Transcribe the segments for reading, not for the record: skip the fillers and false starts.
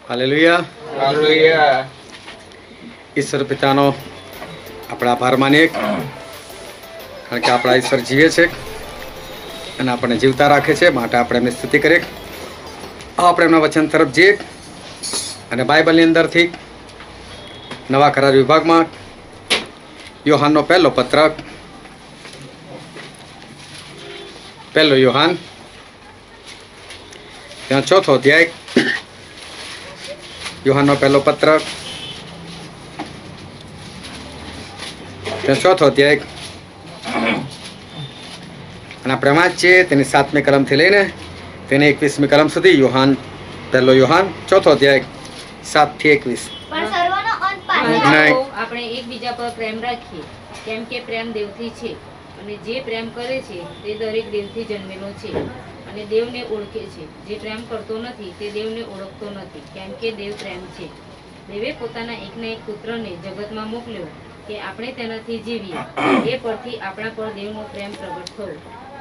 Hallelujah. Hallelujah. ઈશ્વર પિતાનો આપણે આભાર માનીએ, કારણ કે આપણા ઈશ્વર જીવે છે અને આપણને જીવતા રાખે છે, માટે આપણે એમની સ્તુતિ કરીએ. આપણે એમના વચન તરફ જઈએ અને બાઇબલની અંદરથી નવા કરાર વિભાગમાં યોહાનનો પહેલો પત્ર, પહેલો યોહાન ત્યાં 4થો અધ્યાય, યોહાનનો પહેલો પત્ર ત્યાં 4થો અધ્યાય, અને આપણે એમાં જ છીએ તેની 7મી કલમથી લઈને તેની 21મી કલમ સુધી. પહેલો યોહાન 4થો અધ્યાય 7 થી 21. પણ સર્વનો અંત નહીં. પામ્યો. આપણે એકબીજા પર પ્રેમ રાખીએ, કેમ કે પ્રેમ દેવથી છે, અને જે પ્રેમ કરે છે તે દરેક દેવથી જન્મેલો છે અને દેવને ઓળખે છે. જે પ્રેમ કરતો નથી તે દેવને ઓળખતો નથી, કેમ કે દેવ પ્રેમ છે. દેવે પોતાના એકના એક પુત્રને જગતમાં મોકલ્યો કે આપણે તેનાથી જીવીએ. એ પરથી આપણા પર દેવનો પ્રેમ પ્રગટ થયો.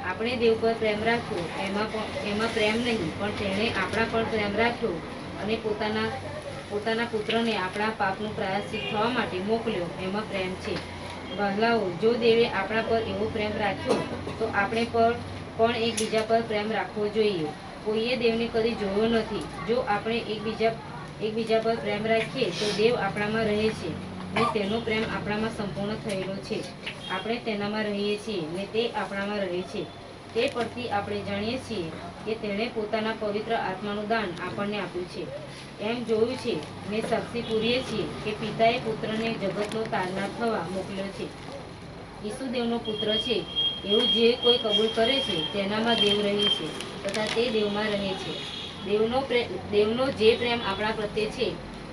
આપણે દેવ પર પ્રેમ રાખ્યો એમાં પ્રેમ નહીં, પણ તેણે આપણા પર પ્રેમ રાખ્યો અને પોતાના પુત્રને આપણા પાપનું પ્રાયશ્ચિત થવા માટે મોકલ્યો, એમાં પ્રેમ છે. વહાલાઓ, જો દેવે આપણા પર એવો પ્રેમ રાખ્યો તો આપણે પણ એકબીજા પર પ્રેમ રાખવો જોઈએ. કોઈએ દેવને કદી જોયો નથી. જો આપણે એકબીજા પર પ્રેમ રાખીએ તો દેવ આપણામાં રહે છે ને તેનો પ્રેમ આપણામાં સંપૂર્ણ થયેલો છે. આપણે તેનામાં રહીએ છીએ ને તે આપણામાં રહે છે. તે પરથી આપણે જાણીએ છીએ કે તેણે પોતાના પવિત્ર આત્માનું દાન આપણને આપ્યું છે. એમ જોયું છે ને સાક્ષી પૂરીએ છીએ કે પિતાએ પુત્રને જગતનો તારનાર થવા મોકલ્યો છે. ઈસુ દેવનો પુત્ર છે એવું જે કોઈ કબૂલ કરે છે તેનામાં દેવ રહે છે તથા તે દેવમાં રહે છે. દેવનો જે પ્રેમ આપણા પ્રત્યે છે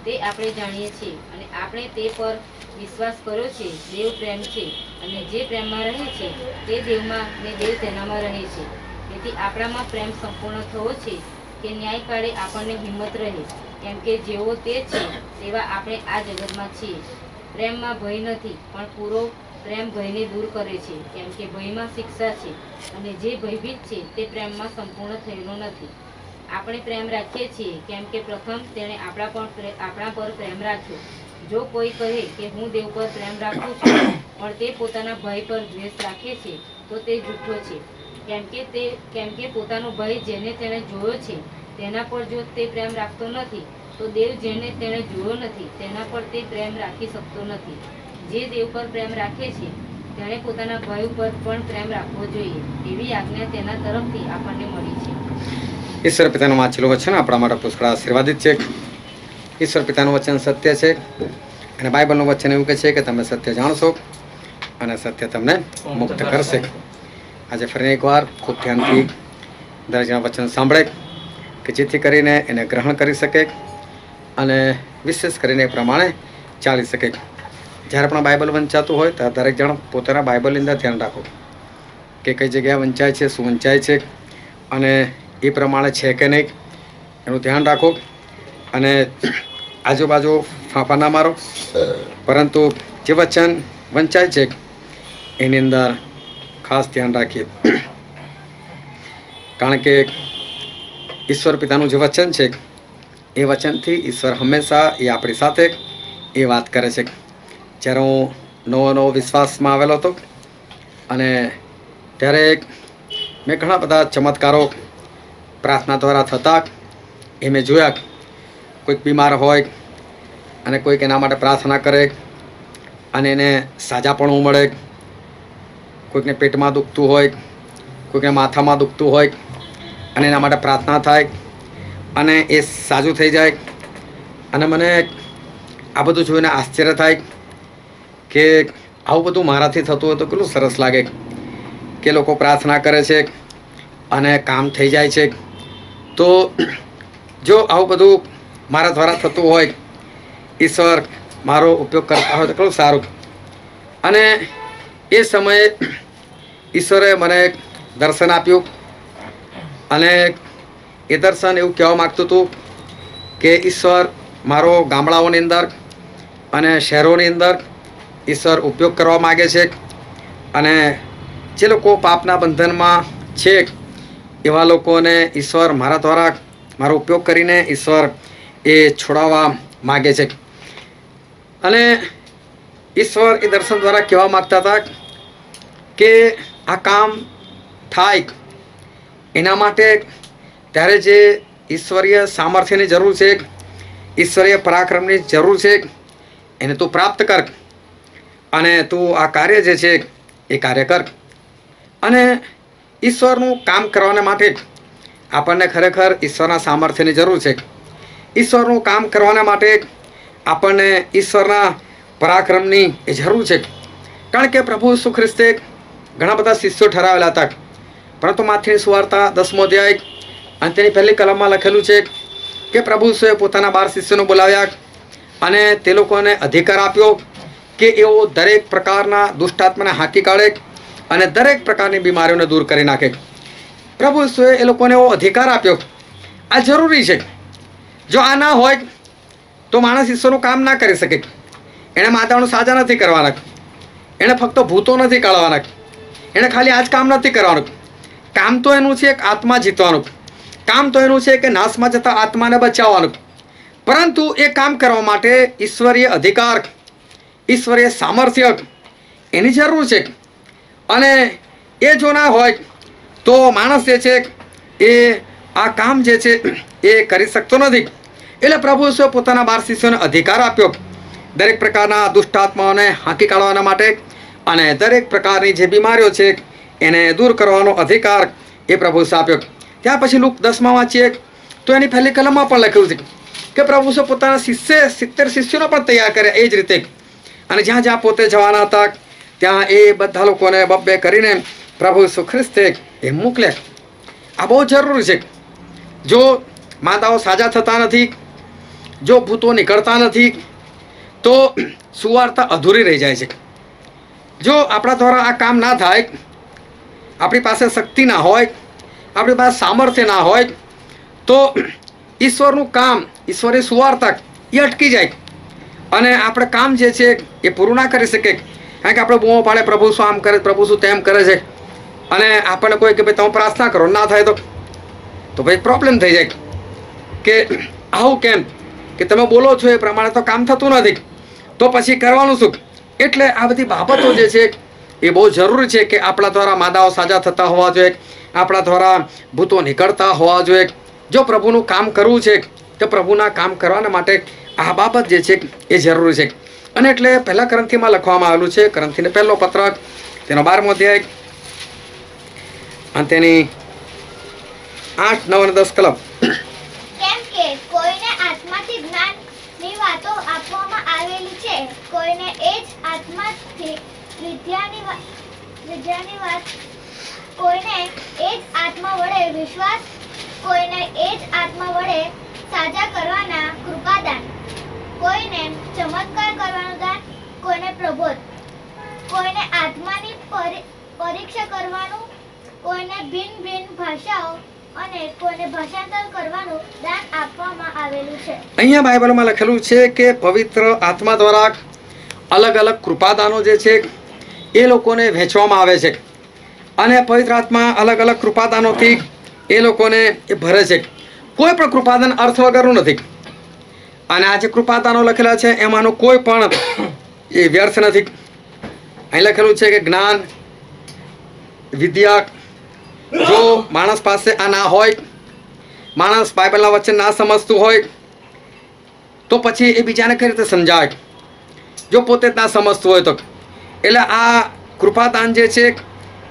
તે આપણે જાણીએ છીએ અને આપણે તે પર વિશ્વાસ કર્યો છે. દેવ પ્રેમ છે અને જે પ્રેમમાં રહે છે તે દેવમાં ને દેવ તેનામાં રહે છે. તેથી આપણામાં પ્રેમ સંપૂર્ણ થવો છે કે ન્યાયકાળે આપણને હિંમત રહે, કેમ કે જેવો તે છે તેવા આપણે આ જગતમાં છીએ. પ્રેમમાં ભય નથી, પણ પૂરો પ્રેમ ભયને દૂર કરે છે, કેમ કે ભયમાં શિક્ષા છે અને જે ભયભીત છે તે પ્રેમમાં સંપૂર્ણ થયેલો નથી. આપણે પ્રેમ રાખીએ છીએ કેમ કે પ્રથમ તેણે આપણા પર પ્રેમ રાખ્યો. જો કોઈ કહે કે હું દેવ પર પ્રેમ રાખું છું પણ તે પોતાના ભાઈ પર દ્વેષ રાખે છે તો તે જૂઠો છે, કેમ કે પોતાનો ભાઈ જેને તેણે જોયો છે તેના પર જો તે પ્રેમ રાખતો નથી તો દેવ જેને તેણે જોયો નથી તેના પર તે પ્રેમ રાખી શકતો નથી. જે દેવ પર પ્રેમ રાખે છે તેણે પોતાના ભાઈ ઉપર પણ પ્રેમ રાખવો જોઈએ. એવી આજ્ઞા તેના તરફથી આપણને મળી છે. ઈશ્વર પિતાનું વાંચેલું વચન આપણા માટે પુષ્કળ આશીર્વાદિત છે. ઈશ્વર પિતાનું વચન સત્ય છે અને બાઇબલનું વચન એવું કહે છે કે તમે સત્ય જાણશો અને સત્ય તમને મુક્ત કરશે. આજે ફરી એકવાર ખૂબ ધ્યાનથી દરેકના વચન સાંભળે કે જેથી કરીને એને ગ્રહણ કરી શકે અને વિશેષ કરીને એ પ્રમાણે ચાલી શકે. જ્યારે પણ બાઇબલ વંચાતું હોય ત્યારે દરેક જણ પોતાના બાઇબલની અંદર ધ્યાન રાખો કે કઈ જગ્યાએ વંચાય છે, શું વંચાય છે અને એ પ્રમાણે છે કે નહીં એનું ધ્યાન રાખો. અને આજુબાજુ ફાંફા ના મારો, પરંતુ જે વચન વંચાય છે એની અંદર ખાસ ધ્યાન રાખીએ, કારણ કે ઈશ્વર પિતાનું જે વચન છે એ વચનથી ઈશ્વર હંમેશા એ આપણી સાથે એ વાત કરે છે. જ્યારે હું નવો વિશ્વાસમાં આવેલો હતો અને ત્યારે મેં ઘણા બધા ચમત્કારો પ્રાર્થના દ્વારા થતા એ મેં જોયા. કોઈક બીમાર હોય અને કોઈક એના માટે પ્રાર્થના કરે અને એને સાજાપણું મળે. કોઈકને પેટમાં દુખતું હોય, કોઈકને માથામાં દુખતું હોય અને એના માટે પ્રાર્થના થાય અને એ સાજું થઈ જાય. અને મને આ બધું જોઈને આશ્ચર્ય થાય કે આવું બધું મારાથી થતું હોય તો કેટલું સરસ લાગે કે લોકો પ્રાર્થના કરે છે અને કામ થઈ જાય છે. તો જો આવું બધું મારા દ્વારા થતું હોય, ઈશ્વર મારો ઉપયોગ કરતા હોય તો કેટલું સારું. અને એ સમયે ઈશ્વરે મને દર્શન આપ્યું અને એ દર્શન એવું કહેવા માગતું હતું કે ઈશ્વર મારો ગામડાઓની અંદર અને શહેરોની અંદર ઈશ્વર ઉપયોગ કરવા માગે છે અને જે લોકો પાપના બંધનમાં છે એવા લોકોને ઈશ્વર મારા દ્વારા મારો ઉપયોગ કરીને ઈશ્વર એ છોડાવવા માગે છે. અને ઈશ્વર એ દર્શન દ્વારા કહેવા માગતા હતા કે આ કામ થાય એના માટે ત્યારે જે ઈશ્વરીય સામર્થ્યની જરૂર છે, ઈશ્વરીય પરાક્રમની જરૂર છે, એને તું પ્રાપ્ત કર અને તું આ કાર્ય જે છે એ કાર્ય કર. અને ઈશ્વરનું કામ કરવાના માટે આપણને ખરેખર ઈશ્વરના સામર્થ્યની જરૂર છે. ઈશ્વરનું કામ કરવાના માટે આપણને ઈશ્વરના પરાક્રમની એ જરૂર છે. કારણ કે પ્રભુ ઈસુ ખ્રિસ્તે ઘણા બધા શિષ્યો ઠરાવેલા હતા, પરંતુ માથીની સુવાર્તા 10મો અધ્યાય અને તેની પહેલી કલમમાં લખેલું છે કે પ્રભુ ઈસુએ પોતાના 12 શિષ્યોને બોલાવ્યા અને તે લોકોને અધિકાર આપ્યો કે એઓ દરેક પ્રકારના દુષ્ટાત્માને હાંકી કાઢે અને દરેક પ્રકારની બીમારીઓને દૂર કરી નાખે. પ્રભુ ઈસુએ એ લોકોને એવો અધિકાર આપ્યો. આ જરૂરી છે. જો આ ના હોય તો માણસ ઈશ્વરનું કામ ના કરી શકે. એણે માતાઓનું સાજા નથી કરવાના, એણે ફક્ત ભૂતો નથી કાઢવાના, એણે ખાલી આ જ કામ નથી કરવાનું. કામ તો એનું છે એક આત્મા જીતવાનું, કામ તો એનું છે કે નાશમાં જતા આત્માને બચાવવાનું. પરંતુ એ કામ કરવા માટે ઈશ્વરીય અધિકાર, ઈશ્વરીય સામર્થ્ય એની જરૂર છે. અને એ જો ના હોય તો માણસ જે છે એ આ કામ જે છે એ કરી શકતો નથી. એટલે પ્રભુ ઈસુએ પોતાના 12 શિષ્યોને અધિકાર આપ્યો દરેક પ્રકારના દુષ્ટાત્માઓને હાંકી કાઢવાના માટે અને દરેક પ્રકારની જે બીમારીઓ છે એને દૂર કરવાનો અધિકાર એ પ્રભુ ઈસુએ આપ્યો. ત્યાં પછી લુક 10માં વાંચીએ તો એની પહેલી કલમમાં પણ લખ્યું છે કે પ્રભુ ઈસુએ પોતાના 70 શિષ્યોને પણ તૈયાર કર્યા એ જ રીતે. અને જ્યાં જ્યાં પોતે જવાના હતા ત્યાં એ બધા લોકોને બબ્બે કરીને પ્રભુ ઈસુ ખ્રિસ્તે એ મોકલ્યા. આ બહુ જરૂરી છે. જો માંદાઓ સાજા થતા નથી, જો ભૂતો નીકળતા નથી, તો સુવાર્તા અધૂરી રહી જાય છે. જો આપણા દ્વારા આ કામ ના થાય, આપણી પાસે શક્તિ ના હોય, આપણી પાસે સામર્થ્ય ના હોય, તો ઈશ્વરનું કામ, ઈશ્વરની સુવાર્તા એ અટકી જાય અને આપણે કામ જે છે એ પૂરું ના કરી શકીએ. કારણ કે આપણે બૂમો પાડે પ્રભુ શું આમ કરે, પ્રભુ શું તેમ કરે છે, અને આપણને કોઈ કે ભાઈ તમે પ્રાર્થના કરો, ના થાય તો ભાઈ પ્રોબ્લેમ થઈ જાય કે આવું કેમ, કે તમે બોલો છો એ પ્રમાણે તો કામ થતું નથી, તો પછી કરવાનું શું. એટલે આ બધી બાબતો જે છે એ બહુ જરૂરી છે કે આપણા દ્વારા માદાઓ સાજા થતા હોવા જોઈએ, આપણા દ્વારા ભૂતો નીકળતા હોવા જોઈએ. જો પ્રભુનું કામ કરવું છે તો પ્રભુના કામ કરવાના માટે આ બાબત જે છે એ જરૂરી છે. અને એટલે પહેલા કરંથીમાં લખવામાં આવેલું છે, કરંથીને પહેલો પત્ર તેનો 12મો અધ્યાય અને તેની 8, 9 અને 10 કલમ. કેમ કે કોઈને આત્માથી જ્ઞાનની વાતો આપવામાં આવેલી છે, કોઈને એ જ આત્માથી વિદ્યાની વાત, કોઈને એ જ આત્મા વડે વિશ્વાસ, કોઈને એ જ આત્મા વડે સાજા કરવાના કૃપાદાન, કોઈને ચમત્કાર કરવાનું દાન, કોઈને પ્રબોધ, કોઈને આત્માની પરીક્ષા કરવાનું, કોઈને ભિન્ન ભિન્ન ભાષાઓ અને કોઈને ભાષાંતર કરવાનું દાન આપવામાં આવેલું છે. અહીંયા બાઇબલમાં લખેલું છે કે પવિત્ર આત્મા દ્વારા અલગ અલગ કૃપાદાનો જે છે એ લોકોને વહેંચવામાં આવે છે અને પવિત્ર આત્મા અલગ અલગ કૃપાદાનોથી એ લોકોને એ ભરે છે. કોઈ પણ કૃપાદાન અર્થ વગરનું નથી. અને આ જે કૃપાદાનો લખેલા છે એમાંનું કોઈ પણ એ વ્યર્થ નથી. અહીં લખેલું છે કે જ્ઞાન, વિદ્યા, જો માણસ પાસે આ ના હોય, માણસ બાઇબલના વચન ના સમજતું હોય તો પછી એ બીજાને કઈ રીતે સમજાવે, જો પોતે જ ના સમજતું હોય તો. એટલે આ કૃપાદાન જે છે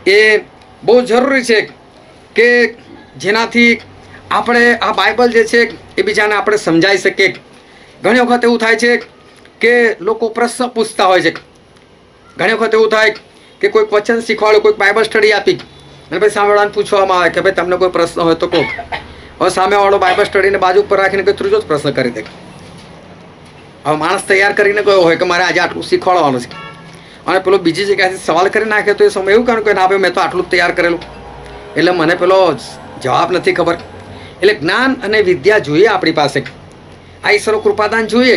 એ બહુ જરૂરી છે કે જેનાથી આપણે આ બાઇબલ જે છે એ બીજાને આપણે સમજાવી શકીએ. ઘણી વખત એવું થાય છે કે લોકો પ્રશ્ન પૂછતા હોય છે. ઘણી વખત એવું થાય કે કોઈક વચન શીખવાડ્યું, કોઈક બાઇબલ સ્ટડી આપી અને પછી સામેવાળાને પૂછવામાં આવે કે ભાઈ તમને કોઈ પ્રશ્ન હોય તો કહો. હવે સામેવાળો બાઇબલ સ્ટડીને બાજુ ઉપર રાખીને કોઈ ત્રીજો જ પ્રશ્ન કરી દે. હવે માણસ તૈયાર કરીને ગયો હોય કે મારે આજે આટલું શીખવાડવાનું છે અને પેલો બીજી જગ્યાએથી સવાલ કરી નાખે તો એ સમય એવું કારણ કે ના ભાઈ મેં તો આટલું જ તૈયાર કરેલું, એટલે મને પેલો જવાબ નથી ખબર. એટલે જ્ઞાન અને વિદ્યા જોઈએ આપણી પાસે, આ ઈશ્વરનું કૃપાદાન જોઈએ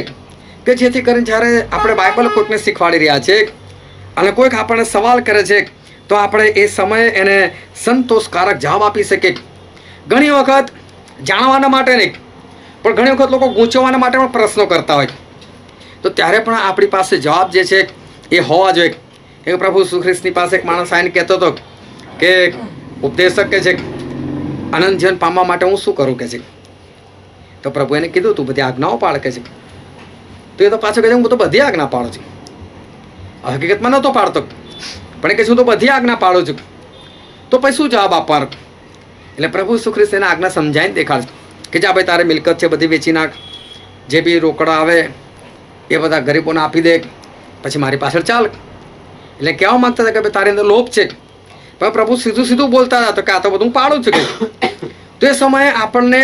કે જેથી કરીને જ્યારે આપણે બાઇબલ કોઈકને શીખવાડી રહ્યા છે અને કોઈક આપણને સવાલ કરે છે તો આપણે એ સમયે એને સંતોષકારક જવાબ આપી શકીએ. ઘણી વખત જાણવાના માટે નહીં પણ ઘણી વખત લોકો ગૂંચવવાના માટે પણ પ્રશ્નો કરતા હોય, તો ત્યારે પણ આપણી પાસે જવાબ જે છે એ હોવા જોઈએ. એ પ્રભુ ઈસુ ખ્રિસ્તની પાસે એક માણસ આવીને કહેતો હતો કે ઉપદેશક કે છે અનંત જીવન પામવા માટે હું શું કરું કે છે. તો પ્રભુ એને કીધું તું બધી આજ્ઞાઓ પાળ કે છે. તો એ તો પાછો કહે છે હું તો બધી આજ્ઞા પાડું છું. હકીકતમાં નહોતો પાડતો, પણ એ કહે હું તો બધી આજ્ઞા પાડું છું. તો પછી શું જવાબ આપવાનો? એટલે પ્રભુ ઈસુ ખ્રિસ્ત એને આજ્ઞા સમજાવીને દેખાડશે કે જા ભાઈ તારે મિલકત છે બધી વેચી નાખ, જે બી રોકડા આવે એ બધા ગરીબોને આપી દે, પછી મારી પાછળ ચાલ. એટલે કહેવા માંગતા હતા કે ભાઈ તારી અંદર લોભ છે, પણ પ્રભુ સીધું સીધું બોલતા હતા તો કે આ તો બધું પાડું છું કે. તો એ સમયે આપણને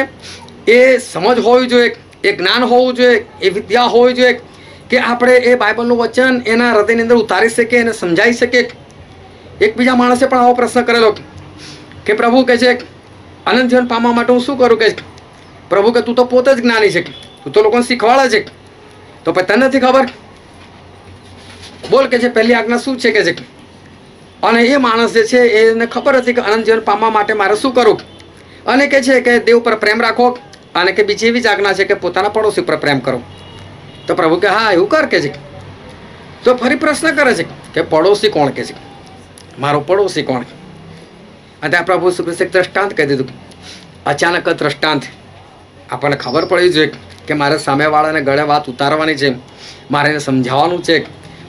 એ સમજ હોવી જોઈએ, એ જ્ઞાન હોવું જોઈએ, એ વિદ્યા હોવી જોઈએ કે આપણે એ બાઇબલનું વચન એના હૃદયની અંદર ઉતારી શકીએ, એને સમજાવી શકીએ. એક બીજા માણસે પણ આવો પ્રશ્ન કરેલો કે પ્રભુ કહે છે અનંત જીવન પામવા માટે હું શું કરું કે પ્રભુ કે તું તો પોતે જ જ્ઞાની છે, તું તો લોકોને શીખવાડે છે, તો પછી તને નથી ખબર? બોલ કે છે પહેલી આજ્ઞા શું છે કે છે. અને એ માણસ જે છે એને ખબર હતી કે અનંત જીવન પામવા માટે મારે શું કરવું, અને કે છે કે દેવ પર પ્રેમ રાખો, અને કે બીજી એવી જ આજ્ઞા છે કે પોતાના પડોશી પર પ્રેમ કરો. તો પ્રભુ કે હા એવું કર કે છે. તો ફરી પ્રશ્ન કરે છે કે પડોશી કોણ કે છે, મારો પડોશી કોણ? અને ત્યાં પ્રભુ ઈસુ ખ્રિસ્તે એક દ્રષ્ટાંત કહી દીધું. અચાનક દ્રષ્ટાંત આપણને ખબર પડી જોઈએ કે મારે સામેવાળાને ગળે વાત ઉતારવાની છે, મારે એને સમજાવવાનું છે.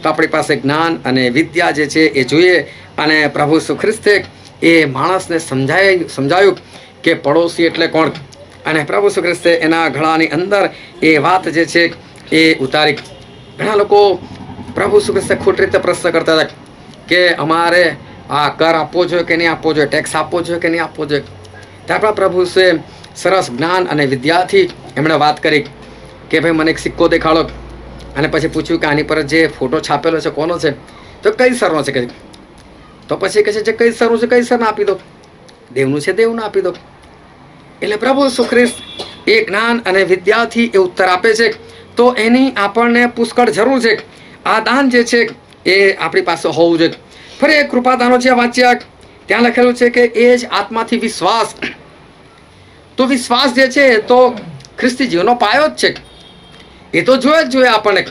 તો આપણી પાસે જ્ઞાન અને વિદ્યા જે છે એ જોઈએ. અને પ્રભુ ઈસુ ખ્રિસ્તે એ માણસને સમજાયું કે પડોશી એટલે કોણ. અને પ્રભુ ઈસુ ખ્રિસ્તે એના ગળાની અંદર એ વાત જે છે એ ઉતારી. ઘણા લોકો પ્રભુ ઈસુ ખ્રિસ્તે ખોટી રીતે પ્રશ્ન કરતા હતા કે અમારે આ કર આપવો જોઈએ કે નહીં આપવો જોઈએ, ટેક્સ આપવો જોઈએ કે નહીં આપવો જોઈએ. ત્યાં પણ પ્રભુ ઈસુએ સરસ જ્ઞાન અને વિદ્યાથી એમણે વાત કરી કે ભાઈ મને એક સિક્કો દેખાડો. અને પછી પૂછ્યું કે આની પર જે ફોટો છાપેલો છે કોનો છે? તો કઈ સરનો છે કે. તો પછી કહે છે જે કઈ સરનું છે કઈ સરને આપી દો, દેવનું છે દેવને આપી દો. એટલે પ્રભુ ઈસુ ખ્રિસ્ત એ જ્ઞાન અને વિદ્યાથી એ ઉત્તર આપે છે. તો એની આપણને પુષ્કળ જરૂર છે. આ દાન જે છે એ આપણી પાસે હોવું જોઈએ. ફરી એક કૃપાદાનો જે વાંચ્યા ત્યાં લખેલું છે કે એ જ આત્માથી વિશ્વાસ. તો વિશ્વાસ જે છે તો ખ્રિસ્તી જીવનો પાયો જ છે. એ તો જોઈએ જ જોઈએ આપણને.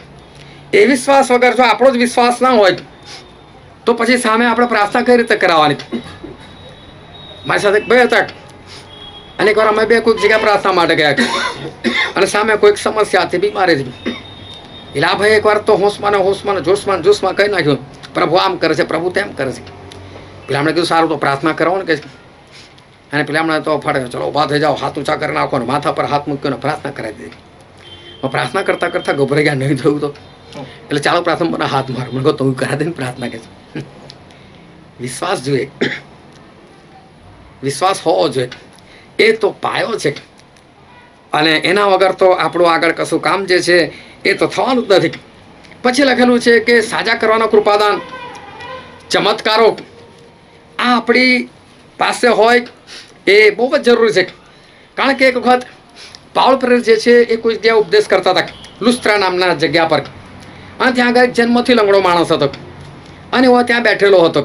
એ વિશ્વાસ વગર જો આપણો જ વિશ્વાસ ના હોય તો પછી સામે આપણે પ્રાર્થના કઈ રીતે કરાવવાની? મારી સાથે બે હતા, અને એકવાર અમે બે કોઈક જગ્યાએ પ્રાર્થના માટે ગયા અને સામે કોઈક સમસ્યા હતી, બીમારી હતી. એટલે આ ભાઈ એકવાર તો હોશમાં ને હોશમાં જોશમાં જોશમાં કહી નાખ્યું પ્રભુ આમ કરે છે, પ્રભુ તેમ કરે છે. પેલા આપણે કીધું સારું તો પ્રાર્થના કરવાનું કે. અને પેલા હમણાં તો ફાડે ચલો ઊભા થઈ જાઓ, હાથ ઊંચા કરી નાખો, માથા પર હાથ મૂક્યો ને પ્રાર્થના કરાવી દીધી. પ્રાર્થના કરતાં કરતાં ગભરાઈ ગયા, નહીં થયું તો એટલે ચાલો પ્રાર્થના મને હાથ મારો. મને કહો તો હું કરા દઈને પ્રાર્થના કે છે. વિશ્વાસ જોઈએ, વિશ્વાસ હોવો જોઈએ. એ તો પાયો છે, અને એના વગર તો આપણું આગળ કશું કામ જે છે એ તો થવાનું જ નથી. પછી લખેલું છે કે સાજા કરવાનો કૃપાદાન, ચમત્કારો આ આપણી પાસે હોય એ બહુ જ જરૂરી છે. કારણ કે એક વખત પાઉલ પ્રેરિત જે છે એ કોઈ જગ્યાએ ઉપદેશ કરતા હતા લુસ્ત્રા નામના જગ્યા પર. અને ત્યાં આગળ જન્મથી લંગડો માણસ હતો, અને એવો ત્યાં બેઠેલો હતો.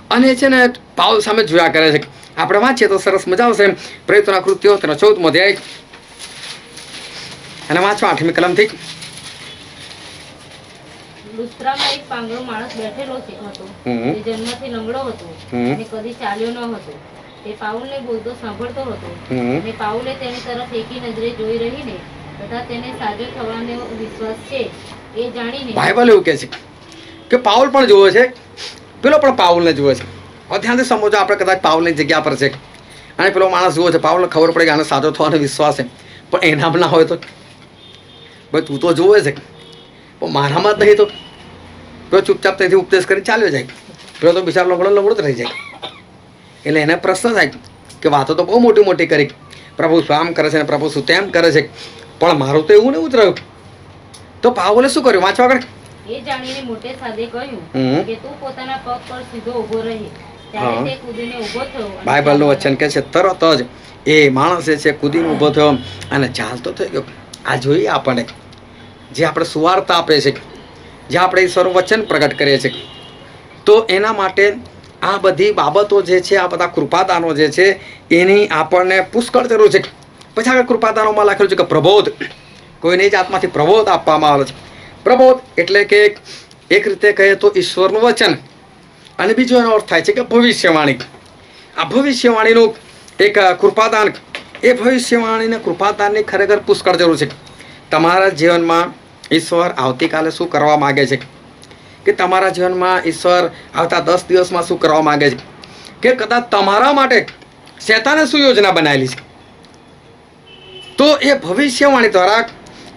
અને છે ને પાઉલ સામે જોયા કરે છે. આપણે વાંચીએ તો સરસ મજા આવશે. પ્રેરિતોના કૃત્યો તેનો 14મો અધ્યાય અને વાંચો 8મી કલમથી. લુસ્ત્રામાં એક પાંગળો માણસ બેઠેલો હતો, તે જન્મથી લંગડો હતો અને કદી ચાલ્યો ન હતો. તે પાઉલને બોલતો સાંભળતો હતો, અને પાઉલે તેની તરફ એકી નજરે જોઈ રહીને તથા તેને સાજો થવાનો વિશ્વાસ છે એ જાણીને. બાઇબલ એવું કહે છે કે પાઉલ પણ જોવે છે, પેલો પણ પાઉલને જુએ છે. હવે ધ્યાનથી સમજો, આપણે કદાચ પાઉલની જગ્યા પર છે અને પેલો માણસ જુએ છે, પાઉલને ખબર પડે કે આને સાજો થવાનો વિશ્વાસ છે, પણ એનામાં ના હોય તો ભાઈ તું તો જોવે છે પણ મારામાં જ નહીં તો પેલો ચૂપચાપ તેથી ઉપદેશ કરી ચાલ્યો જાય. પેલો તો બિચારો લંગડો જ રહી જાય. એટલે એને પ્રશ્ન થાય કે વાતો તો બહુ મોટી મોટી કરી, પ્રભુ શું આમ કરે છે ને પ્રભુ શું તેમ કરે છે, પણ મારું તો એવું ને એવું જ રહ્યું. તો પાઉલે શું કર્યું? વાંચવા આગળ. એ જાણીને મોટે સાદે કહ્યું કે તું પોતાના પગ પર સીધો ઊભો રહે. ત્યારે તે કૂદીને ઊભો થયો. બાઇબલનું વચન કહે છે તરત જ એ માણસ જે છે કૂદીને ઊભો થયો અને ચાલતો થઈ ગયો. આ જોઈએ આપણને જે આપણે સુવાર્તા આપે છે, જે આપણે ઈશ્વરનું વચન પ્રગટ કરીએ છીએ, તો એના માટે આ બધી બાબતો જે છે, આ બધા કૃપાદાનો જે છે એની આપણને પુષ્કળ જરૂર છે. પછી આગળ કૃપાદાનોમાં લખેલું છે કે પ્રબોધ, કોઈને જ આત્માથી પ્રબોધ આપવામાં આવે છે. પ્રબોધ એટલે કે એક રીતે કહીએ તો ઈશ્વરનું વચન, અને બીજો એનો અર્થ થાય છે કે ભવિષ્યવાણી. આ ભવિષ્યવાણીનું એક કૃપાદાન, એ ભવિષ્યવાણીને કૃપાદાનની ખરેખર પુષ્કળ જરૂર છે. તમારા જીવનમાં ઈશ્વર આવતીકાલે શું કરવા માગે છે, કે તમારા જીવનમાં ઈશ્વર આવતા 10 દિવસમાં શું કરવા માગે છે, કે કદાચ તમારા માટે શેતાને શું યોજના બનાવેલી છે, તો એ ભવિષ્યવાણી દ્વારા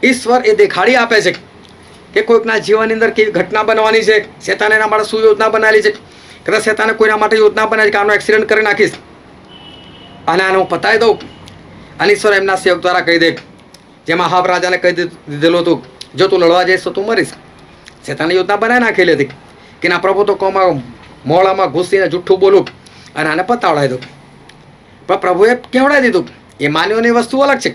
ઈશ્વર એ દેખાડી આપે છે કે કોઈકના જીવનની અંદર કેવી ઘટના બનવાની છે, શેતાને એના માટે શું યોજના બનાવેલી છે. કદાચ શેતાને કોઈના માટે યોજના બનાવી કે આનો એક્સિડન્ટ કરી નાખીશ અને આને હું પતાવી દઉં, અને ઈશ્વર એમના સેવક દ્વારા કહી દે, જેમાં હાબ રાજાને કહી દીધેલું હતું, જો તું લડવા જઈશ તો તું મરીશ. શેતાને યોજના બનાવી નાખેલી હતી કે ના પ્રભુ તો કોમાં મોળામાં ઘૂસીને જુઠ્ઠું બોલું અને આને પતાવડાવી દઉં. પણ પ્રભુએ કેવડાવી દીધું. એ માનવીની વસ્તુ અલગ છે,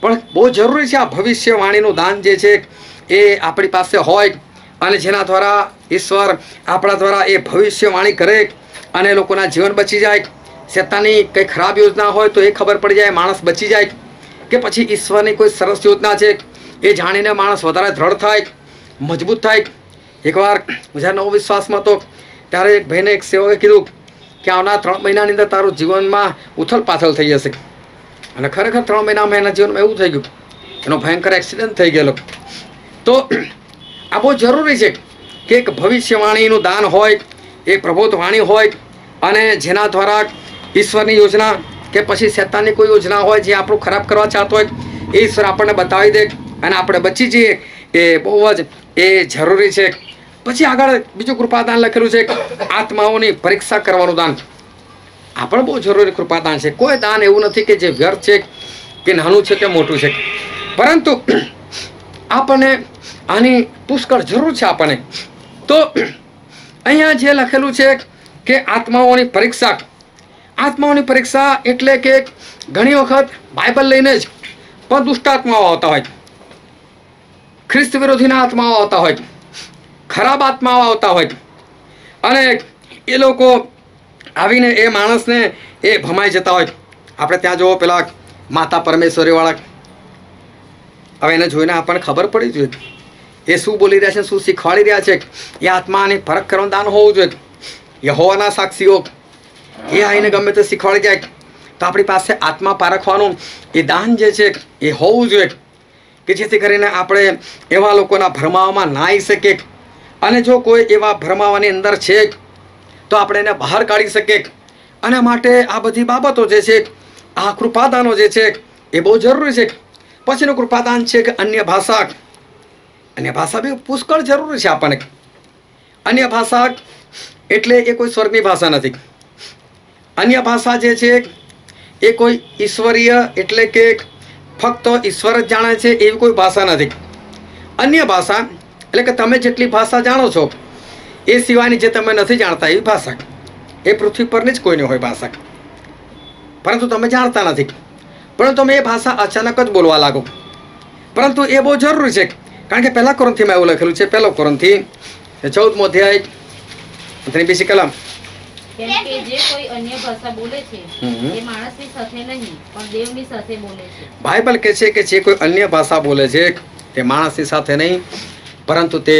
પણ બહુ જરૂરી છે આ ભવિષ્યવાણીનું દાન જે છે એ આપણી પાસે હોય, અને જેના દ્વારા ઈશ્વર આપણા દ્વારા એ ભવિષ્યવાણી કરે અને લોકોના જીવન બચી જાય. શેતાની કંઈ ખરાબ યોજના હોય તો એ ખબર પડી જાય, માણસ બચી જાય, કે પછી ઈશ્વરની કોઈ સરસ યોજના છે એ જાણીને માણસ વધારે દ્રઢ થાય, મજબૂત થાય. એકવાર જ્યારે નવો વિશ્વાસમાં હતો ત્યારે એક ભાઈને એક સેવકે કીધું કે આવનાર 3 મહિનાની અંદર તારું જીવનમાં ઉથલ પાથલ થઈ જશે. અને ખરેખર 3 મહિનામાં એના જીવનમાં એવું થઈ ગયું, એનો ભયંકર એક્સિડન્ટ થઈ ગયેલો. તો આ બહુ જરૂરી છે કે એક ભવિષ્યવાણીનું દાન હોય, એ પ્રબોધવાણી હોય, અને જેના દ્વારા ઈશ્વરની યોજના કે પછી શેતાનની કોઈ યોજના હોય જે આપણું ખરાબ કરવા ચાહતો હોય એ ઈશ્વર આપણને બતાવી દે અને આપણે બચી જઈએ. એ બહુ જ એ જરૂરી છે. પછી આગળ બીજું કૃપાદાન લખેલું છે, આત્માઓની પરીક્ષા કરવાનું દાન. આ પણ બહુ જરૂરી કૃપાદાન છે. કોઈ દાન એવું નથી કે જે વ્યર્થ છે કે નાનું છે કે મોટું છે, પરંતુ આપણને આની પુષ્કળ જરૂર છે આપણને. તો અહીંયા જે લખેલું છે કે આત્માઓની પરીક્ષા. આત્માઓની પરીક્ષા એટલે કે ઘણી વખત બાઇબલ લઈને જ પણ દુષ્ટાત્માઓ આવતા હોય, ખ્રિસ્ત વિરોધીના આત્માઓ આવતા હોય, ખરાબ આત્માઓ આવતા હોય, અને એ લોકો આવીને એ માણસને એ ભમાઈ જતા હોય. આપણે ત્યાં જુઓ પેલા માતા પરમેશ્વરીવાળા, હવે એને જોઈને આપણને ખબર પડી જોઈએ એ શું બોલી રહ્યા છે, શું શીખવાડી રહ્યા છે. એ આત્માની ફરક કરવાનું દાન હોવું જોઈએ. યહોવાના સાક્ષીઓ એ આવીને ગમે તે શીખવાડી જાય તો આપણી પાસે આત્મા પારખવાનું એ દાન જે છે એ હોવું જોઈએ, કે જેથી કરીને આપણે એવા લોકોના ભરમાવામાં ના આવી શકીએ, અને જો કોઈ એવા ભરમાવાની અંદર છે તો આપણે એને બહાર કાઢી શકીએ. અને માટે આ બધી બાબતો જે છે, આ કૃપાદાનો જે છે એ બહુ જરૂરી છે. પછીનું કૃપાદાન છે કે અન્ય ભાષા. અન્ય ભાષા બી પુષ્કળ જરૂરી છે આપણને. અન્ય ભાષા એટલે એ કોઈ સ્વર્ગની ભાષા નથી. અન્ય ભાષા જે છે એ કોઈ ઈશ્વરીય એટલે કે ફક્ત ઈશ્વર જ જાણે છે એવી કોઈ ભાષા નથી. અન્ય ભાષા એટલે કે તમે જેટલી ભાષા જાણો છો એ સિવાયની જે તમે નથી જાણતા એવી ભાષા. એ પૃથ્વી પરની જ કોઈની હોય ભાષા, પરંતુ તમે જાણતા નથી, પરંતુ તમે એ ભાષા અચાનક જ બોલવા લાગો. પરંતુ એ બહુ જરૂરી છે, કારણ કે 1 કોરિન્થીમાં એવું લખેલું છે, 1 કોરિન્થી 14મો અધ્યાય 22 કલમ, કેમ કે જે કોઈ અન્ય ભાષા બોલે છે એ માણસની સાથે નહીં પણ દેવની સાથે બોલે છે. બાઇબલ કહે છે કે જે કોઈ અન્ય ભાષા બોલે છે તે માણસની સાથે નહીં પરંતુ તે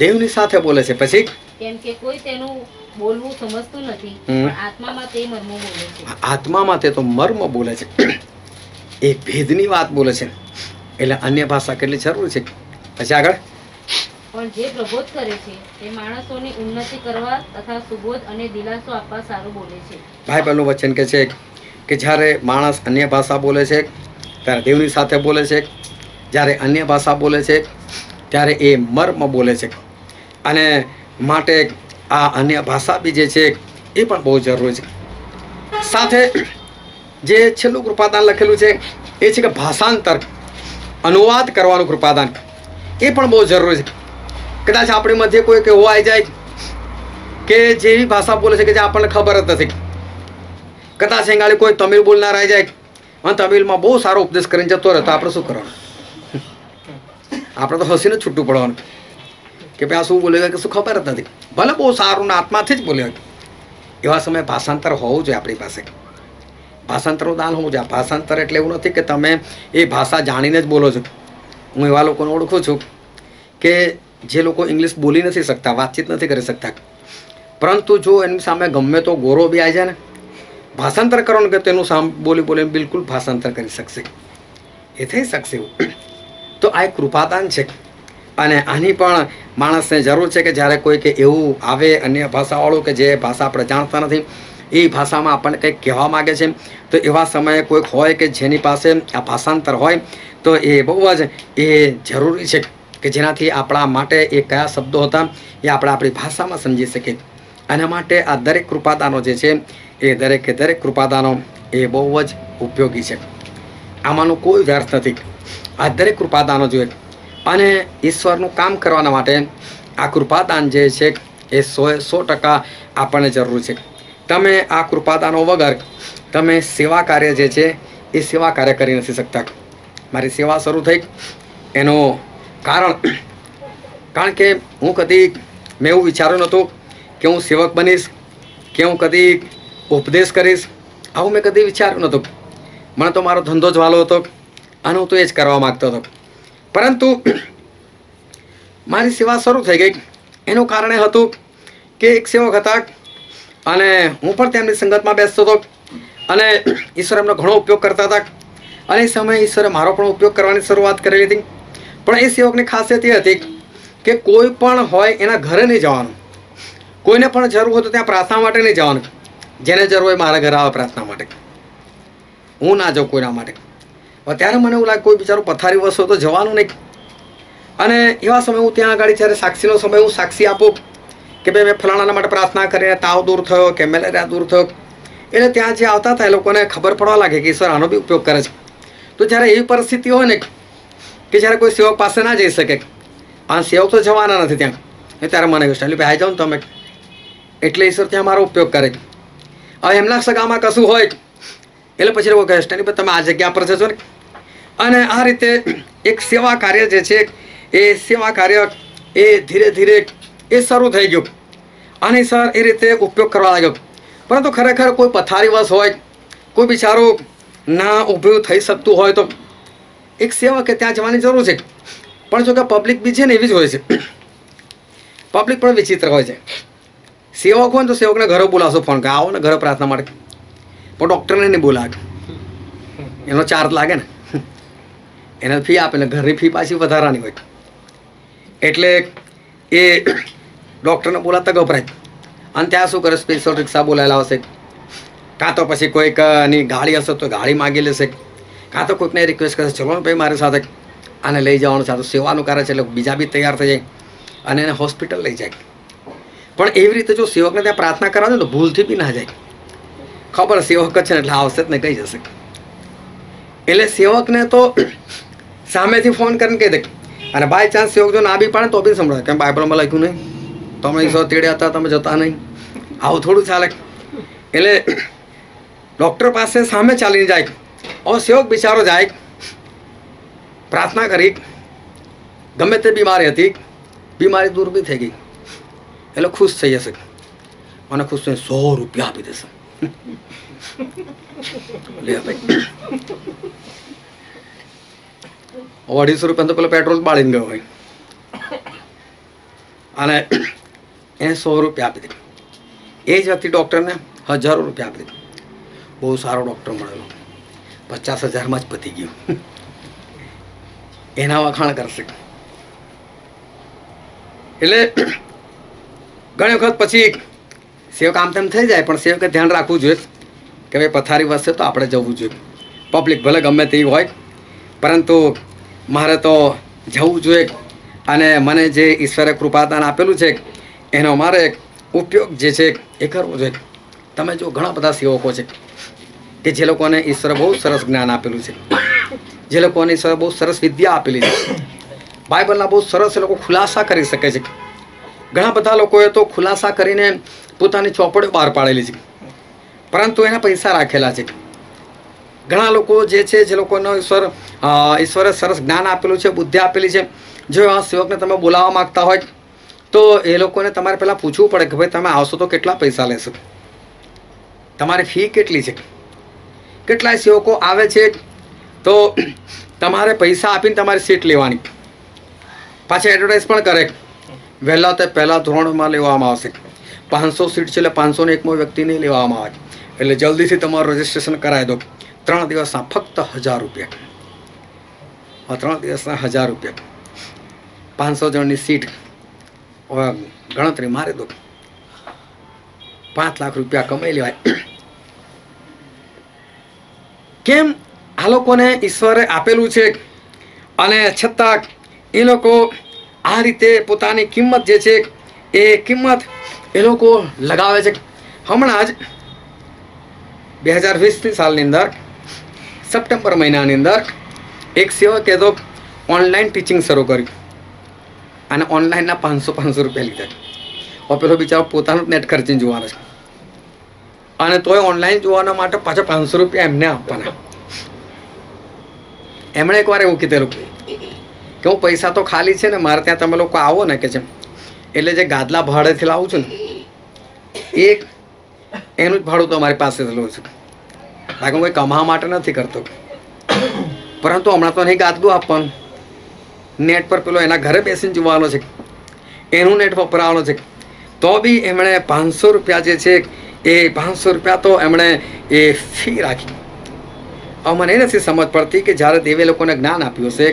દેવની સાથે બોલે છે. પછી કેમ કે કોઈ તેનું બોલવું સમજતું નથી પણ આત્મામાં તે મર્મો બોલે છે. આત્મામાં તે તો મર્મ બોલે છે, એ ભેદની વાત બોલે છે. એટલે અન્ય ભાષા કેટલી જરૂરી છે. પછી આગળ, પણ જે પ્રબોધ કરે છે તે માણસોની ઉન્નતિ કરવા તથા સુબોધ અને દિલાસો આપવા સારું બોલે છે. બાઇબલનું વચન કહે છે કે જ્યારે માણસ અન્ય ભાષા બોલે છે ત્યારે દેવની સાથે બોલે છે, જ્યારે અન્ય ભાષા બોલે છે ત્યારે એ મર્મ બોલે છે. અને માટે આ અન્ય ભાષા બી જે છે એ પણ બહુ જરૂરી છે. સાથે જે છેલ્લું કૃપાદાન લખેલું છે એ છે કે ભાષાંતર, અનુવાદ કરવાનું કૃપાદાન. એ પણ બહુ જરૂરી છે. કદાચ આપણી મધ્ય કોઈ એવો આવી જાય કે જેવી ભાષા બોલે છે કે જે આપણને ખબર જ નથી. કદાચ એંગાળી કોઈ તમિલ બોલનાર આવી જાય અને તમિલમાં બહુ સારો ઉપદેશ કરીને જતો રહે તો આપણે શું કરવાનું? આપણે તો હસીને છૂટું પડવાનું કે ભાઈ આ શું બોલે કે શું ખબર જ નથી. ભલે બહુ સારું ને આત્માથી જ બોલે, એવા સમયે ભાષાંતર હોવું જોઈએ આપણી પાસે. ભાષાંતરનું દાન હોવું જોઈએ. ભાષાંતર એટલે એવું નથી કે તમે એ ભાષા જાણીને જ બોલો છો. હું એવા લોકોને ઓળખું છું કે જે લોકો ઇંગ્લિશ બોલી નથી શકતા, વાતચીત નથી કરી શકતા, પરંતુ જો એની સામે ગમે તો ગોરો બી આવી જાય ને, ભાષાંતર કરવાનું કે તેનું સામ બોલીને બિલકુલ ભાષાંતર કરી શકશે, એ થઈ શકશે એવું. તો આ એક કૃપાદાન છે. અને આની પણ માણસને જરૂર છે કે જ્યારે કોઈ કે એવું આવે અન્ય ભાષાવાળું કે જે ભાષા આપણે જાણતા નથી, એ ભાષામાં આપણને કંઈક કહેવા માગે છે, તો એવા સમયે કોઈક હોય કે જેની પાસે આ ભાષાંતર હોય તો એ બહુ જ એ જરૂરી છે કે જેનાથી આપણા માટે એ કયા શબ્દો હતા એ આપણે આપણી ભાષામાં સમજી શકીએ. આના માટે આ દરેક કૃપાદાનો જે છે એ દરેક કૃપાદાનો એ બહુ જ ઉપયોગી છે. આમાંનું કોઈ વ્યર્થ નથી. આ દરેક કૃપાદાનો જોઈએ. અને ઈશ્વરનું કામ કરવાના માટે આ કૃપાદાન જે છે એ 100% આપણને જરૂર છે. તમે આ કૃપાદાનો વગર તમે સેવા કાર્ય જે છે એ સેવા કાર્ય કરી નથી શકતા. મારી સેવા શરૂ થઈ એનું કારણ કે હું કદી મેં એવું વિચાર્યું નહોતું કે હું સેવક બનીશ, કે હું કદી ઉપદેશ કરીશ, આવું મેં કદી વિચાર્યું નહોતું. મને તો મારો ધંધો જ વાલો હતો અને હું તો એ જ કરવા માગતો હતો. પરંતુ મારી સેવા શરૂ થઈ ગઈ. એનું કારણ એ હતું કે એક સેવક હતા અને હું પણ તેમની સંગતમાં બેસતો હતો અને ઈશ્વર એમનો ઘણો ઉપયોગ કરતા હતા. અને એ સમયે ઈશ્વરે મારો પણ ઉપયોગ કરવાની શરૂઆત કરેલી હતી. પણ એ સેવકની ખાસિયત એ હતી કે કોઈ પણ હોય એના ઘરે નહીં જવાનું, કોઈને પણ જરૂર હોય તો ત્યાં પ્રાર્થના માટે નહીં જવાનું. જેને જરૂર હોય મારા ઘરે આવે પ્રાર્થના માટે, હું ના જાઉં કોઈના માટે. ત્યારે મને એવું લાગે કોઈ બિચારું પથારી વસો તો જવાનું નહીં. અને એવા સમય હું ત્યાં આગળ જ્યારે સાક્ષીનો સમય હું સાક્ષી આપું કે ભાઈ મેં ફલાણાના માટે પ્રાર્થના કરીને તાવ દૂર થયો કે મેલેરિયા દૂર થયો, એટલે ત્યાં જે આવતા હતા એ લોકોને ખબર પડવા લાગે કે ઈશ્વર આનો બી ઉપયોગ કરે છે. તો જ્યારે એવી પરિસ્થિતિ હોય ને કે જ્યારે કોઈ સેવક પાસે ના જઈ શકે, આ સેવક તો જવાના નથી ત્યાં, ત્યારે મને કહ્યું સ્ટાઈલી ભાઈ જાઓ ને તમે, એટલે ઈશ્વર ત્યાં મારો ઉપયોગ કરે. હવે એમના સગામાં કશું હોય એટલે પછી લોકો કહે સ્ટાઈલી ભાઈ તમે આ જગ્યા પર જશો ને. અને આ રીતે એક સેવા કાર્ય જે છે એ સેવા કાર્ય એ ધીરે ધીરે એ શરૂ થઈ ગયું અને સર એ રીતે ઉપયોગ કરવા લાગ્યો. પરંતુ ખરેખર કોઈ પથારીવશ હોય, કોઈ બિચારું ના ઊભું થઈ શકતું હોય તો એક સેવકે ત્યાં જવાની જરૂર છે. પણ જો કે પબ્લિક બી છે ને એવી જ હોય છે. પબ્લિક પણ વિચિત્ર હોય છે. સેવક હોય ને તો સેવકને ઘરે બોલાવશો ફોન કે આવો ને ઘરે પ્રાર્થના માટે, પણ ડૉક્ટરને નહીં બોલાવે, એનો ચાર્જ લાગે ને, એને ફી આપે ને ઘરની ફી પાછી વધારાની હોય. એટલે એ ડૉક્ટરને બોલાવતા ગભરાય અને ત્યાં શું કરે સ્પેશિયલ રિક્ષા બોલાયેલા હશે, કાં તો પછી કોઈકની ગાડી હશે તો ગાડી માગી લેશે, કાં તો કોઈકને રિક્વેસ્ટ કરશે ચલો ને ભાઈ મારી સાથે આને લઈ જવાનું છે, આ તો સેવાનું કરે છે એટલે બીજા બી તૈયાર થઈ જાય અને એને હોસ્પિટલ લઈ જાય. પણ એવી રીતે જો સેવકને ત્યાં પ્રાર્થના કરાવે ને તો ભૂલથી બી ના જાય. ખબર સેવક જ છે ને એટલે આવશે જ ને કહી જશે. એટલે સેવકને તો સામેથી ફોન કરીને કહી દે. અને બાય ચાન્સ સેવક જો ના બી પાડે તો બી સંભળાય કેમ બાઇબલમાં લખ્યું નહીં, તમે ઈશ્વર તેડ્યા હતા તમે જતા નહીં, આવું થોડું ચાલે. એટલે ડૉક્ટર પાસે સામે ચાલીને જાય. હવે સેવક બિચારો જાય, પ્રાર્થના કરી, ગમે તે બીમારી હતી, બીમારી દૂર બી થઈ ગઈ, એટલે ખુશ થઈ જશે. મને ખુશ થઈને 100 રૂપિયા આપી દેશે. લે ભાઈ 250 રૂપિયા તો પેલો પેટ્રોલ બાળીને ગયો હોય અને એને 100 રૂપિયા આપી દે. એ જ વ્યક્તિ ડૉક્ટરને 1000 રૂપિયા આપી દે. બહુ સારો ડૉક્ટર મળેલો, 50,000માં જ પતી ગયું. એના વખાણ કરશે. એટલે ઘણી વખત પછી સેવક આમ તેમ થઈ જાય, પણ સેવકે ધ્યાન રાખવું જોઈએ કે ભાઈ પથારી વસશે તો આપણે જવું જોઈએ. પબ્લિક ભલે ગમે તેવી હોય, પરંતુ મારે તો જવું જોઈએ. અને મને જે ઈશ્વરે કૃપાદાન આપેલું છે એનો મારે ઉપયોગ જે છે એ કરવો જોઈએ. તમે જો ઘણા બધા સેવકો છે કે જે લોકોને ઈશ્વરે બહુ સરસ જ્ઞાન આપેલું છે, જે લોકોને ઈશ્વરે બહુ સરસ વિદ્યા આપેલી છે, બાઇબલના બહુ સરસ એ લોકો ખુલાસા કરી શકે છે. ઘણા બધા લોકોએ તો ખુલાસા કરીને પોતાની ચોપડીઓ બહાર પાડેલી છે, પરંતુ એના પૈસા રાખેલા છે. ઘણા લોકો જે છે જે લોકોનો ઈશ્વરે સરસ જ્ઞાન આપેલું છે, બુદ્ધિ આપેલી છે, જો આ સેવકને તમે બોલાવવા માગતા હોય તો એ લોકોને તમારે પહેલાં પૂછવું પડે કે ભાઈ તમે આવશો તો કેટલા પૈસા લેશો, તમારી ફી કેટલી છે. કેટલાય સેવકો આવે છે તો તમારે પૈસા આપીને તમારી સીટ લેવાની, પાછી એડવર્ટાઇઝ પણ કરે વહેલા તે પહેલાં ધોરણમાં લેવામાં આવશે, 500 સીટ છે એટલે 501મો વ્યક્તિ નહીં લેવામાં આવે, એટલે જલ્દીથી તમારું રજિસ્ટ્રેશન કરાવી દો. 3 દિવસના ફક્ત 1000 રૂપિયા, 3 દિવસના 1000 રૂપિયા, 500 જણની સીટ. હવે ગણતરી મારી દો, 5 લાખ રૂપિયા કમાઈ લેવાય. કેમ? આ લોકોને ઈશ્વરે આપેલું છે અને છતાં એ લોકો આ રીતે પોતાની કિંમત જે છે એ કિંમત એ લોકો લગાવે છે. હમણાં જ 2020 સાલની અંદર સપ્ટેમ્બર મહિનાની અંદર એક સેવકે તો ઓનલાઈન ટીચિંગ શરૂ કર્યું અને ઓનલાઈનના 500 રૂપિયા લીધા. હવે પેલો બિચારો પોતાનું નેટ ખર્ચીને જોવાનો છે અને તોય ઓનલાઈન જોવાના માટે પાછા 500 રૂપિયા એમને આપવાના. એમણે એકવાર એવું કીધેલું કે હું પૈસા તો ખાલી છે ને, મારે ત્યાં તમે લોકો આવો ને કે છે એટલે જે ગાદલા ભાડેથી લાવું છું ને એક એનું જ ભાડું તો અમારી પાસેથી લઉં છું, બાકી હું કોઈ કમાવા માટે નથી કરતો. પરંતુ હમણાં તો નહીં ગાદલું આપવાનું, નેટ પર પેલો એના ઘરે બેસીને જોવાનો છે, એનું નેટ વપરાવાનું છે. તો બી એમણે 500 રૂપિયા જે છે એ 500 રૂપિયા તો એમણે એ ફી રાખી. હવે મને એ નથી સમજ પડતી કે જ્યારે દેવે લોકોને જ્ઞાન આપ્યું હશે,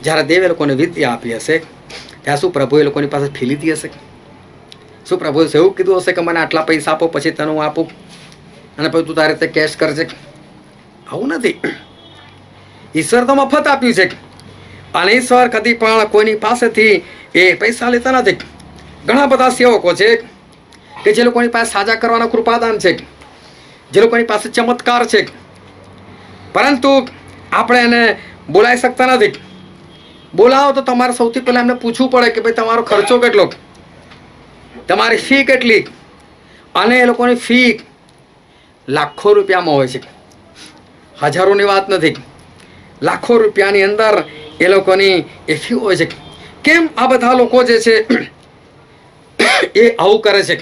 જ્યારે દેવે લોકોને વિદ્યા આપી હશે, ત્યાં શું પ્રભુએ લોકોની પાસે ફી લીધી હશે? શું પ્રભુએ એવું કીધું હશે કે મને આટલા પૈસા આપો પછી તને હું આપું અને પછી તું તારી રીતે કેશ કરજે? આવું નથી. ઈશ્વર તો મફત આપ્યું છે અને ઈશ્વર કદી પણ કોઈની પાસેથી એ પૈસા લેતા નથી. ઘણા બધા સેવકો છે કે જે લોકોની પાસે સાજા કરવાના કૃપાદાન છે, જે લોકોની પાસે ચમત્કાર છે, પરંતુ આપણે એને બોલાવી શકતા નથી. બોલાવો તો તમારે સૌથી પહેલાં એમને પૂછવું પડે કે ભાઈ તમારો ખર્ચો કેટલો, તમારી ફી કેટલી, અને એ લોકોની ફી લાખો રૂપિયામાં હોય છે, હજારોની વાત નથી, લાખો રૂપિયાની અંદર એ લોકોની એ ફી હોય છે. કેમ આ બધા લોકો જે છે એ આવું કરે છે?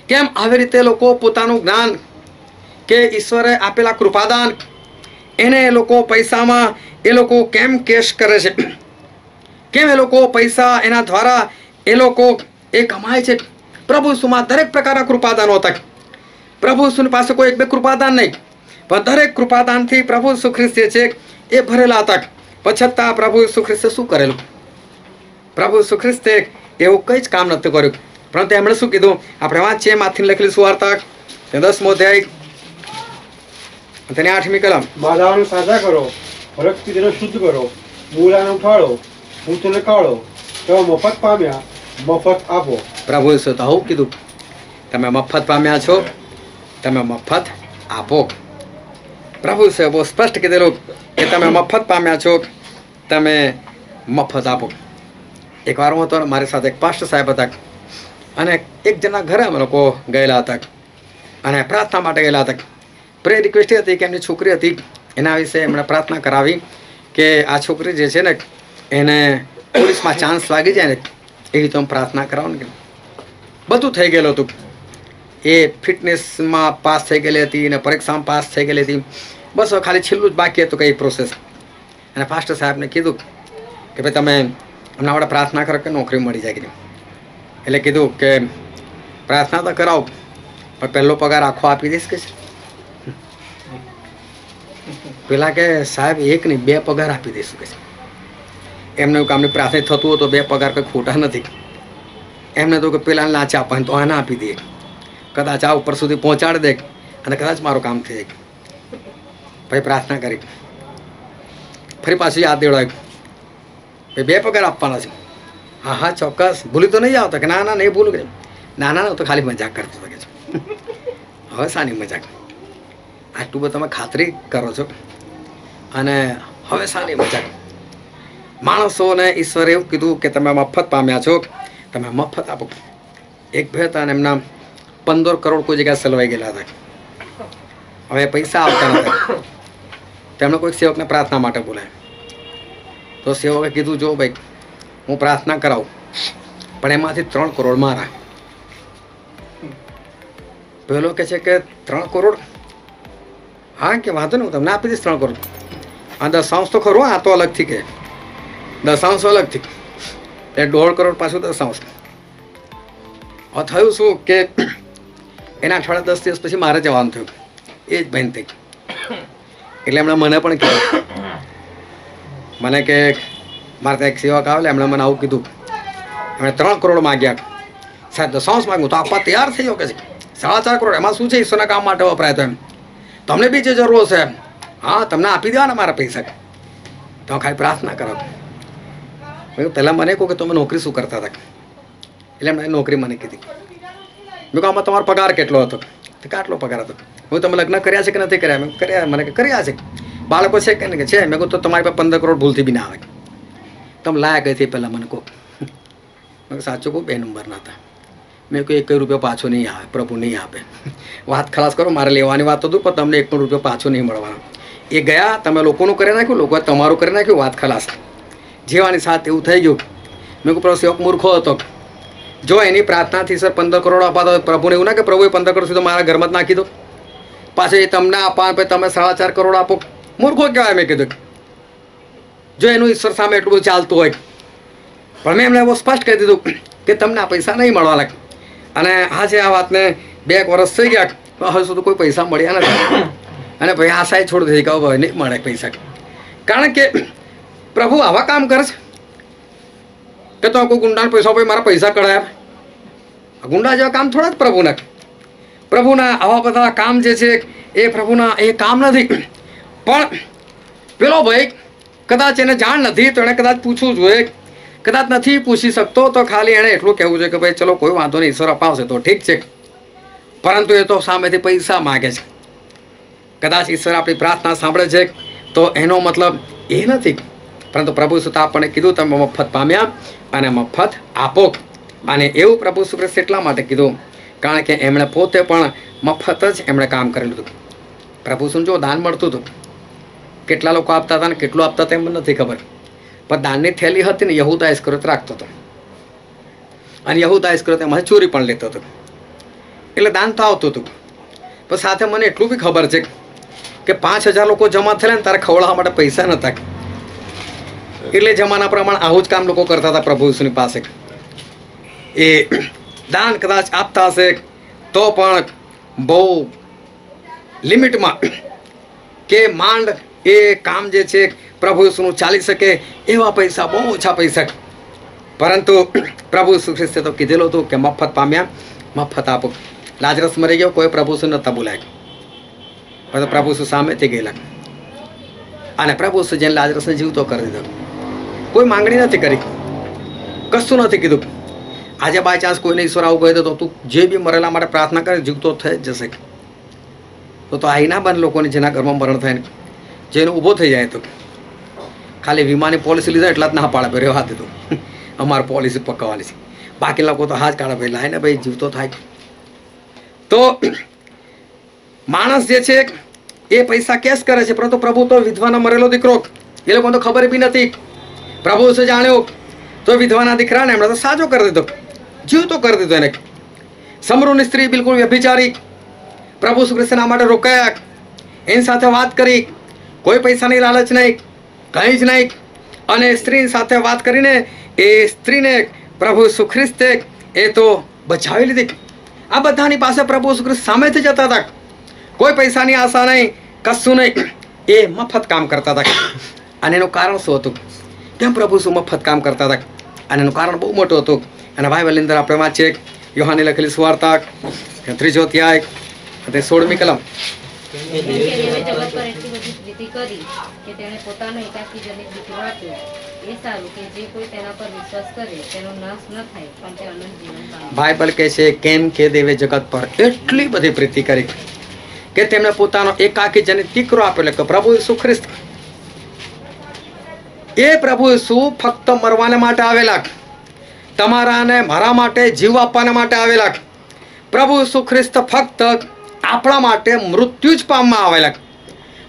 કેમ આવી રીતે લોકો પોતાનું જ્ઞાન કે ઈશ્વરે આપેલા કૃપાદાન એને એ લોકો પૈસામાં એ લોકો કેમ કેશ કરે છે? કેમ એ લોકો પૈસા એના દ્વારા એ લોકો એ કમાય છે? પ્રભુ ઈસુમાં દરેક પ્રકારના કૃપાદાનો હતા. પ્રભુ ઈસુની પાસે કોઈ 1-2 કૃપાદાન નહીં, પણ દરેક કૃપાદાનથી પ્રભુ ઈસુ ખ્રિસ્ત જે છે એ ભરેલા હતા. છતાં પ્રભુ ઈસુ ખ્રિસ્તે શું કરેલું? પ્રભુ ઈસુ ખ્રિસ્તે એવું કંઈ જ કામ નહોતું કર્યું, પરંતુ એમણે શું કીધું? આપણે વાંચીએ માથી લખેલી સુવાર્તા 10મો અધ્યાય તેની 8મી કલમ. બાધાઓને સાજા કરો, પરિસ્થિતિને શુદ્ધ કરો, મૂળાને ઉઠાડો, ભૂતને કાઢો, તમે મફત પામ્યા, મફત આપો. પ્રભુ ઈસુ તો આવું કીધું, તમે મફત પામ્યા છો, તમે મફત આપો. પ્રભુ ઈસુએ બહુ સ્પષ્ટ કીધેલું કે તમે મફત પામ્યા છો, તમે મફત આપો. એકવાર હું હતો, મારી સાથે એક પાસ્ટર સાહેબ હતા અને એક જણા ઘરે અમે લોકો ગયેલા હતા અને પ્રાર્થના માટે ગયેલા હતા. પ્રે રિક્વેસ્ટ હતી કે એમની છોકરી હતી, એના વિશે એમણે પ્રાર્થના કરાવી કે આ છોકરી જે છે ને એને પોલીસમાં ચાન્સ લાગી જાય ને એવી તો પ્રાર્થના કરાવો ને. બધું થઈ ગયેલું હતું, એ ફિટનેસમાં પાસ થઈ ગયેલી હતી અને પરીક્ષામાં પાસ થઈ ગયેલી હતી, બસ ખાલી છેલ્લું જ બાકી હતું કંઈ પ્રોસેસ. અને પાસ્ટર સાહેબને કીધું કે ભાઈ તમે હમણાં આપણે પ્રાર્થના કરો કે નોકરી મળી જાય. એટલે કીધું કે પ્રાર્થના તો કરાવો પણ પહેલો પગાર આખો આપી દઈશ કે છે? પેલા કે સાહેબ 1 નહીં 2 પગાર આપી દઈશું કે છે. એમને કામની પ્રાર્થના થતું હોય તો 2 પગાર કંઈ ખોટા નથી. એમને તો કે પેલા લાંચા આપવા તો આના આપી દે, કદાચ આ ઉપર સુધી પહોંચાડી દે અને કદાચ મારું કામ થઈ જાય. ભાઈ પ્રાર્થના કરી, ફરી પાછું યાદ દેવડાવ્યું, ભાઈ 2 પગાર આપવાના છે. હા હા ચોક્કસ, ભૂલી તો નહીં આવતા કે ના ના નહીં ભૂલું કે ના ના તો ખાલી મજાક કરતો શકે છે. હવે શાની મજાક? આટલું બધું તમે ખાતરી કરો છો અને હવે શાની મજાક? માણસોને ઈશ્વરે એવું કીધું કે તમે મફત પામ્યા છો, તમે મફત આપો. એક ભાઈ હતા અને એમના 15 કરોડ કોઈ જગ્યાએ સલવાઈ ગયેલા હતા. હવે પૈસા આવતા નતા. તેમણે કોઈક સેવકને પ્રાર્થના માટે બોલાય તો સેવકે કીધું જો ભાઈ હું પ્રાર્થના કરાવું પણ એમાંથી 3 કરોડ મારા. પેલો કહે છે કે 3 કરોડ? હા કે વાંધો નહીં, હું તમને આપી દઈશ 3 કરોડ. આ દશાંશ તો ખરું, આ તો અલગથી કે દશાંશ અલગથી, એ 1.5 કરોડ પાછું દશાંશ. હવે થયું શું કે એના 10 દિવસ પછી મારે જવાનું થયું એ જ બહેન થઈ. એટલે એમણે મને પણ કીધું, મને કે મારે ત્યાં એક સેવક આવેલા, એમણે મને આવું કીધું. એમણે 3 કરોડ માગ્યા. સાહેબ દશાંશ માગું તો આપવા તૈયાર થઈ ગયો કે છે 4.5 કરોડ, એમાં શું છે, ઈશ્વરના કામ માટે વપરાય. તો એમ તમને બી જે જરૂર છે હા તમને આપી દેવાના મારા પૈસા, તમે ખાલી પ્રાર્થના કરો. પહેલાં મને કહું કે તમે નોકરી શું કરતા હતા? એટલે એમણે નોકરી મને કીધી. મેં કહું આમાં તમારો પગાર કેટલો હતો? તો આટલો પગાર હતો. હું તમે લગ્ન કર્યા છે કે નથી કર્યા? મેં કર્યા. મને કે કર્યા છે. બાળકો છે કે છે? મેં કહું તો તમારી પાસે 15 કરોડ ભૂલથી બી ના આવે. તમે લાયા કઈ થી પહેલાં મને કહો. મેં સાચું કહું 2 નંબરના હતા. મેં કહ્યું 1 રૂપિયો પાછો નહીં આવે, પ્રભુ નહીં આપે. વાત ખલાસ કરો, મારે લેવાની વાત હતું પણ તમને 1 રૂપિયો પાછો નહીં મળવાનો. એ ગયા, તમે લોકોનું કરી નાખ્યું, લોકોએ તમારું કરી નાખ્યું, વાત ખલાસ. જેવાની સાથે એવું થઈ ગયું. મેં કહું પ્રભુ સેવક મૂર્ખો હતો. જો એની પ્રાર્થનાથી સર 15 કરોડ અપાતો પ્રભુને એવું ના કે પ્રભુએ 15 કરોડ સુધી મારા ઘરમાં જ નાખી દો, પાછળ એ તમને આપવા તમે 4.5 કરોડ આપો. મૂર્ખો કહેવાય. મેં કીધું જો એનું ઈશ્વર સામે એટલું બધું ચાલતું હોય. પણ મેં એમને એવું સ્પષ્ટ કહી દીધું કે તમને આ પૈસા નહીં મળવા લાગે. અને આજે આ વાતને 2 વર્ષ થઈ ગયા, હવે સુધી કોઈ પૈસા મળ્યા નથી. અને ભાઈ આશાએ છોડી દીધી કે હવે નહીં મળે પૈસા. કારણ કે પ્રભુ આવા કામ કરે છે કે તો કોઈ ગુંડાને પૈસા ભાઈ મારા પૈસા કઢાયા. ગુંડા જેવા કામ થોડા જ પ્રભુના. પ્રભુના આવા બધા કામ જે છે એ પ્રભુના એ કામ નથી. પણ પેલો ભાઈ કદાચ એને જાણ નથી તો એણે કદાચ પૂછવું જોઈએ. કદાચ નથી પૂછી શકતો તો ખાલી એણે એટલું કહેવું છે કે ભાઈ ચલો કોઈ વાંધો નહીં, ઈશ્વર અપાવશે તો ઠીક છે. પરંતુ એ તો સામેથી પૈસા માગે છે. કદાચ ઈશ્વર આપણી પ્રાર્થના સાંભળે છે તો એનો મતલબ એ નથી. પરંતુ પ્રભુ સુતા આપણને કીધું તમે મફત પામ્યા અને મફત આપો. અને એવું પ્રભુ સુખ્રિસ્ત એટલા માટે કીધું કારણ કે એમણે પોતે પણ મફત જ એમણે કામ કરેલું હતું. પ્રભુ શું જો દાન મળતું હતું, કેટલા લોકો આપતા હતા ને કેટલું આપતા હતા એમ નથી ખબર. પણ દાનની થેલી હતી ને યહૂદા ઇસ્કરિયોત રાખતો હતો. અને યહૂદા ઇસ્કરિયોત એમાં ચોરી પણ લેતો હતો. એટલે દાન તો આવતું હતું. પણ સાથે મને એટલું બી ખબર છે કે 5000 લોકો જમા થયેલા ને તારે ખવડાવવા માટે પૈસા નહોતા. એટલે જમાના પ્રમાણે આવું જ કામ લોકો કરતા હતા પ્રભુ ઈસુની પાસે. એ દાન કદાચ આપતા હશે તો પણ બહુ લિમિટમાં, કે માંડ એ કામ જે છે પ્રભુ ઈસુનું ચાલી શકે એવા પૈસા, બહુ ઓછા પૈસા. પરંતુ પ્રભુ ઈસુ ખ્રિસ્તે તો કીધેલું હતું કે મફત પામ્યા મફત આપો. લાજરસ મરી ગયો, કોઈ પ્રભુ ઈસુ નહોતા બોલાય. પણ પ્રભુ ઈસુ સામેથી ગયેલા અને પ્રભુ ઈસુ જેને લાજરસને જીવતો કરી દીધો. કોઈ માંગણી નથી કરી, કશું નથી કીધું. આજે બાય ચાન્સ કોઈને ઈશ્વર આવું કહી દે તો તું જે બી મરેલા માટે પ્રાર્થના કરે જીવતો થઈ જ જશે. તો આઈ ના બને લોકોને જેના ઘરમાં મરણ થાય ને જેનો ઊભો થઈ જાય. તો ખાલી વીમાની પોલિસી લીધા એટલા જ ના પાડે ભાઈ રહેવા દીધું, અમારે પોલિસી પકાવવાની છે. બાકી લોકો તો હાથ કાઢે ભાઈ લાય ને ભાઈ જીવતો થાય. તો માણસ જે છે એ પૈસા કેશ કરે છે, પરંતુ પ્રભુ તો વિધવાનો મરેલો દીકરો, એ લોકોને તો ખબર બી નથી. પ્રભુ છે જાણ્યો તો વિધવાના દીકરાને એમણે તો સાજો કરી દીધો, જીવતો કરી દીધો એને. સમરૂની સ્ત્રી બિલકુલ વ્યભિચારી, પ્રભુ શ્રીકૃષ્ણના માટે રોકાયા, એની સાથે વાત કરી, કોઈ પૈસાની લાલચ નહીં, કંઈ જ નહીં. અને સ્ત્રી સાથે વાત કરીને એ સ્ત્રીને પ્રભુ સુખ્રિસ્તે એ તો બચાવી લીધી. આ બધાની પાસે પ્રભુ સુખ્રિસ્ત સામેથી જતા હતા, કોઈ પૈસાની આશા નહીં, કશું નહીં. એ મફત કામ કરતા હતા. અને એનું કારણ શું હતું? કેમ પ્રભુ શું મફત કામ કરતા હતા? અને એનું કારણ બહુ મોટું હતું. અને બાઇબલની અંદર આપણે વાંચીએ યોહાનની લખેલી સુવાર્તા 3 અધ્યાય અને 16મી કલમ. કેમ કે દેવે જગત પર એટલી બધી પ્રીતિ કરી કે તેણે પોતાનો એકાકી જનિત દીકરો આપ્યો. એ સારું કે જે કોઈ તેના પર વિશ્વાસ કરે તેનો નાશ ન થાય પણ તે અનંત જીવન પામે. બાઇબલ કહે છે કેમ કે દેવે જગત પર એટલી બધી પ્રીતિ કરી કે તેમણે પોતાનો એકાકી જનિત દીકરો આપેલો કે પ્રભુ ઈસુ ખ્રિસ્ત. એ પ્રભુ ઈસુ ફક્ત મરવાને માટે આવેલા, તમારા અને મારા માટે જીવ આપવાના માટે આવેલા. પ્રભુ ઈસુ ખ્રિસ્ત ફક્ત આપણા માટે મૃત્યુ જ પામવા આવેલા.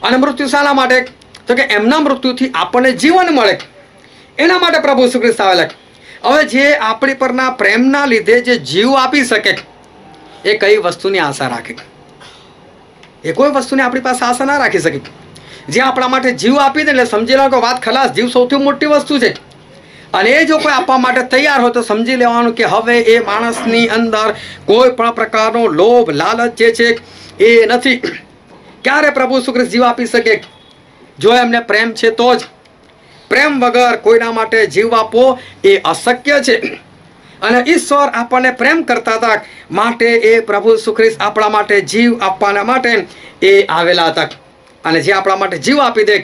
અને મૃત્યુ શાના માટે? તો કે એમના મૃત્યુથી આપણને જીવન મળે, એના માટે પ્રભુ ઈસુ ખ્રિસ્ત આવેલા. હવે જે આપણી પરના પ્રેમના લીધે જે જીવ આપી શકે એ કઈ વસ્તુની આશા રાખે? એ કોઈ વસ્તુની આપણી પાસે આશા ના રાખી શકે. જે આપણા માટે જીવ આપી દે એટલે સમજી લો કે વાત ખલાસ. જીવ સૌથી મોટી વસ્તુ છે. અને એ જો કોઈ આપવા માટે તૈયાર હોય તો સમજી લેવાનું કે હવે એ માણસની અંદર કોઈ પણ પ્રકારનો લોભ લાલચ જે છે એ નથી. ક્યારે પ્રભુ ઈસુ ખ્રિસ્ત જીવ આપી શકે? જો એમને પ્રેમ છે તો જ. પ્રેમ વગર કોઈના માટે જીવ આપવો એ અશક્ય છે. અને ઈશ્વર આપણને પ્રેમ કરતા હતા માટે એ પ્રભુ ઈસુ ખ્રિસ્ત આપણા માટે જીવ આપવાના માટે એ આવેલા હતા. અને જે આપણા માટે જીવ આપી દે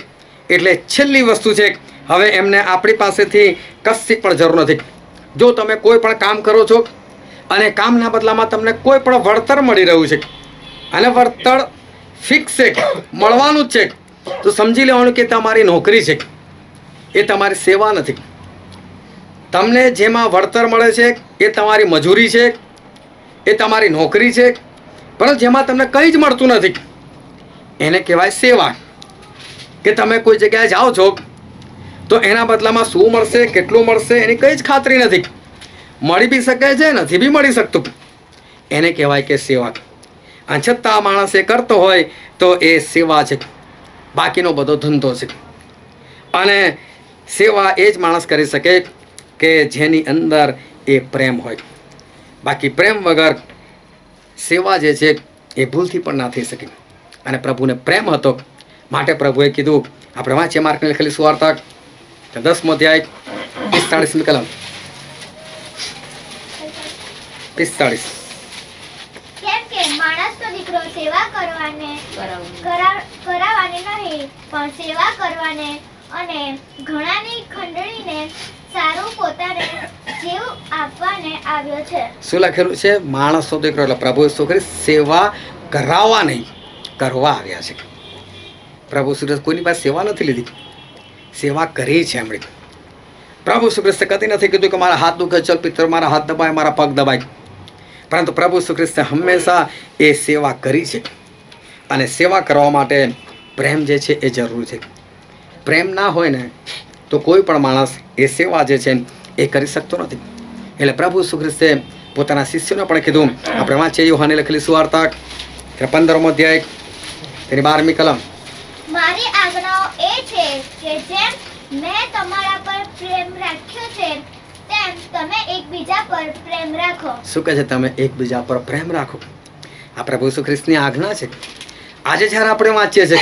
એટલે છેલ્લી વસ્તુ છે. હવે એમને આપણી પાસેથી કશી પણ જરૂર નથી. જો તમે કોઈ પણ કામ કરો છો અને કામના બદલામાં તમને કોઈ પણ વળતર મળી રહ્યું છે અને વળતર ફિક્સ છે, મળવાનું જ છે, તો સમજી લેવાનું કે તમારી નોકરી છે, એ તમારી સેવા નથી. તમને જેમાં વળતર મળે છે એ તમારી મજૂરી છે, એ તમારી નોકરી છે. પરંતુ જેમાં તમને કંઈ જ મળતું નથી એને કહેવાય સેવા. કે તમે કોઈ જગ્યાએ જાઓ છો તો એના બદલામાં શું મળશે, કેટલું મળશે એની કંઈ જ ખાતરી નથી. મળી બી શકે છે, નથી બી મળી શકતું. એને કહેવાય કે સેવા. અને છતાં માણસ એ કરતો હોય તો એ સેવા છે. બાકીનો બધો ધંધો છે. અને સેવા એ જ માણસ કરી શકે કે જેની અંદર એ પ્રેમ હોય. બાકી પ્રેમ વગર સેવા જે છે એ ભૂલથી પણ ના થઈ શકે. અને પ્રભુને પ્રેમ હતો માટે પ્રભુએ કીધું, આપણે વાંચીએ માર્કની લખેલી સુવાર્તા 10મો અધ્યાય 45મી કલમ 45. કેમ કે માણસનો દીકરો સેવા કરાવવું. કરાવવાની નહીં પણ સેવા કરવાને અને ઘણાની ખંડણીને સારું પોતાને જીવ આપવાને આવ્યો છે. શું લખેલું છે? માણસનો દીકરો એટલે પ્રભુ ઈસુ ખ્રિસ્ત સેવા કરાવવા નહીં, કરવા આવ્યા છે. પ્રભુ ઈસુ ખ્રિસ્ત કોઈની પાસે સેવા નથી લીધી, સેવા કરી છે એમણે. પ્રભુ ઈસુ ખ્રિસ્તે કદી નથી કીધું કે મારા હાથ દુખે ચલ પિત્તર મારા હાથ દબાય, મારા પગ દબાય. પરંતુ પ્રભુ ઈસુ ખ્રિસ્તે હંમેશા એ સેવા કરી છે. અને સેવા કરવા માટે પ્રેમ જે છે એ જરૂરી છે. પ્રેમ ના હોય ને તો કોઈ પણ માણસ એ સેવા જે છે એ કરી શકતો નથી. એટલે પ્રભુ ઈસુ ખ્રિસ્તે પોતાના શિષ્યોને પણ કીધું. આપણે વાંચીએ યોહાનની લખેલી સુવાર્તા 15મો અધ્યાય તેની 12મી કલમ. મારી આજ્ઞાઓ એ છે કે જેમ મેં તમારા પર પ્રેમ રાખ્યો છે તેમ તમે એકબીજા પર પ્રેમ રાખો. શું કહે છે? તમે એકબીજા પર પ્રેમ રાખો. આ પ્રભુ ઈસુ ખ્રિસ્તની આજ્ઞા છે. આજે જ્યારે આપણે વાંચીએ છીએ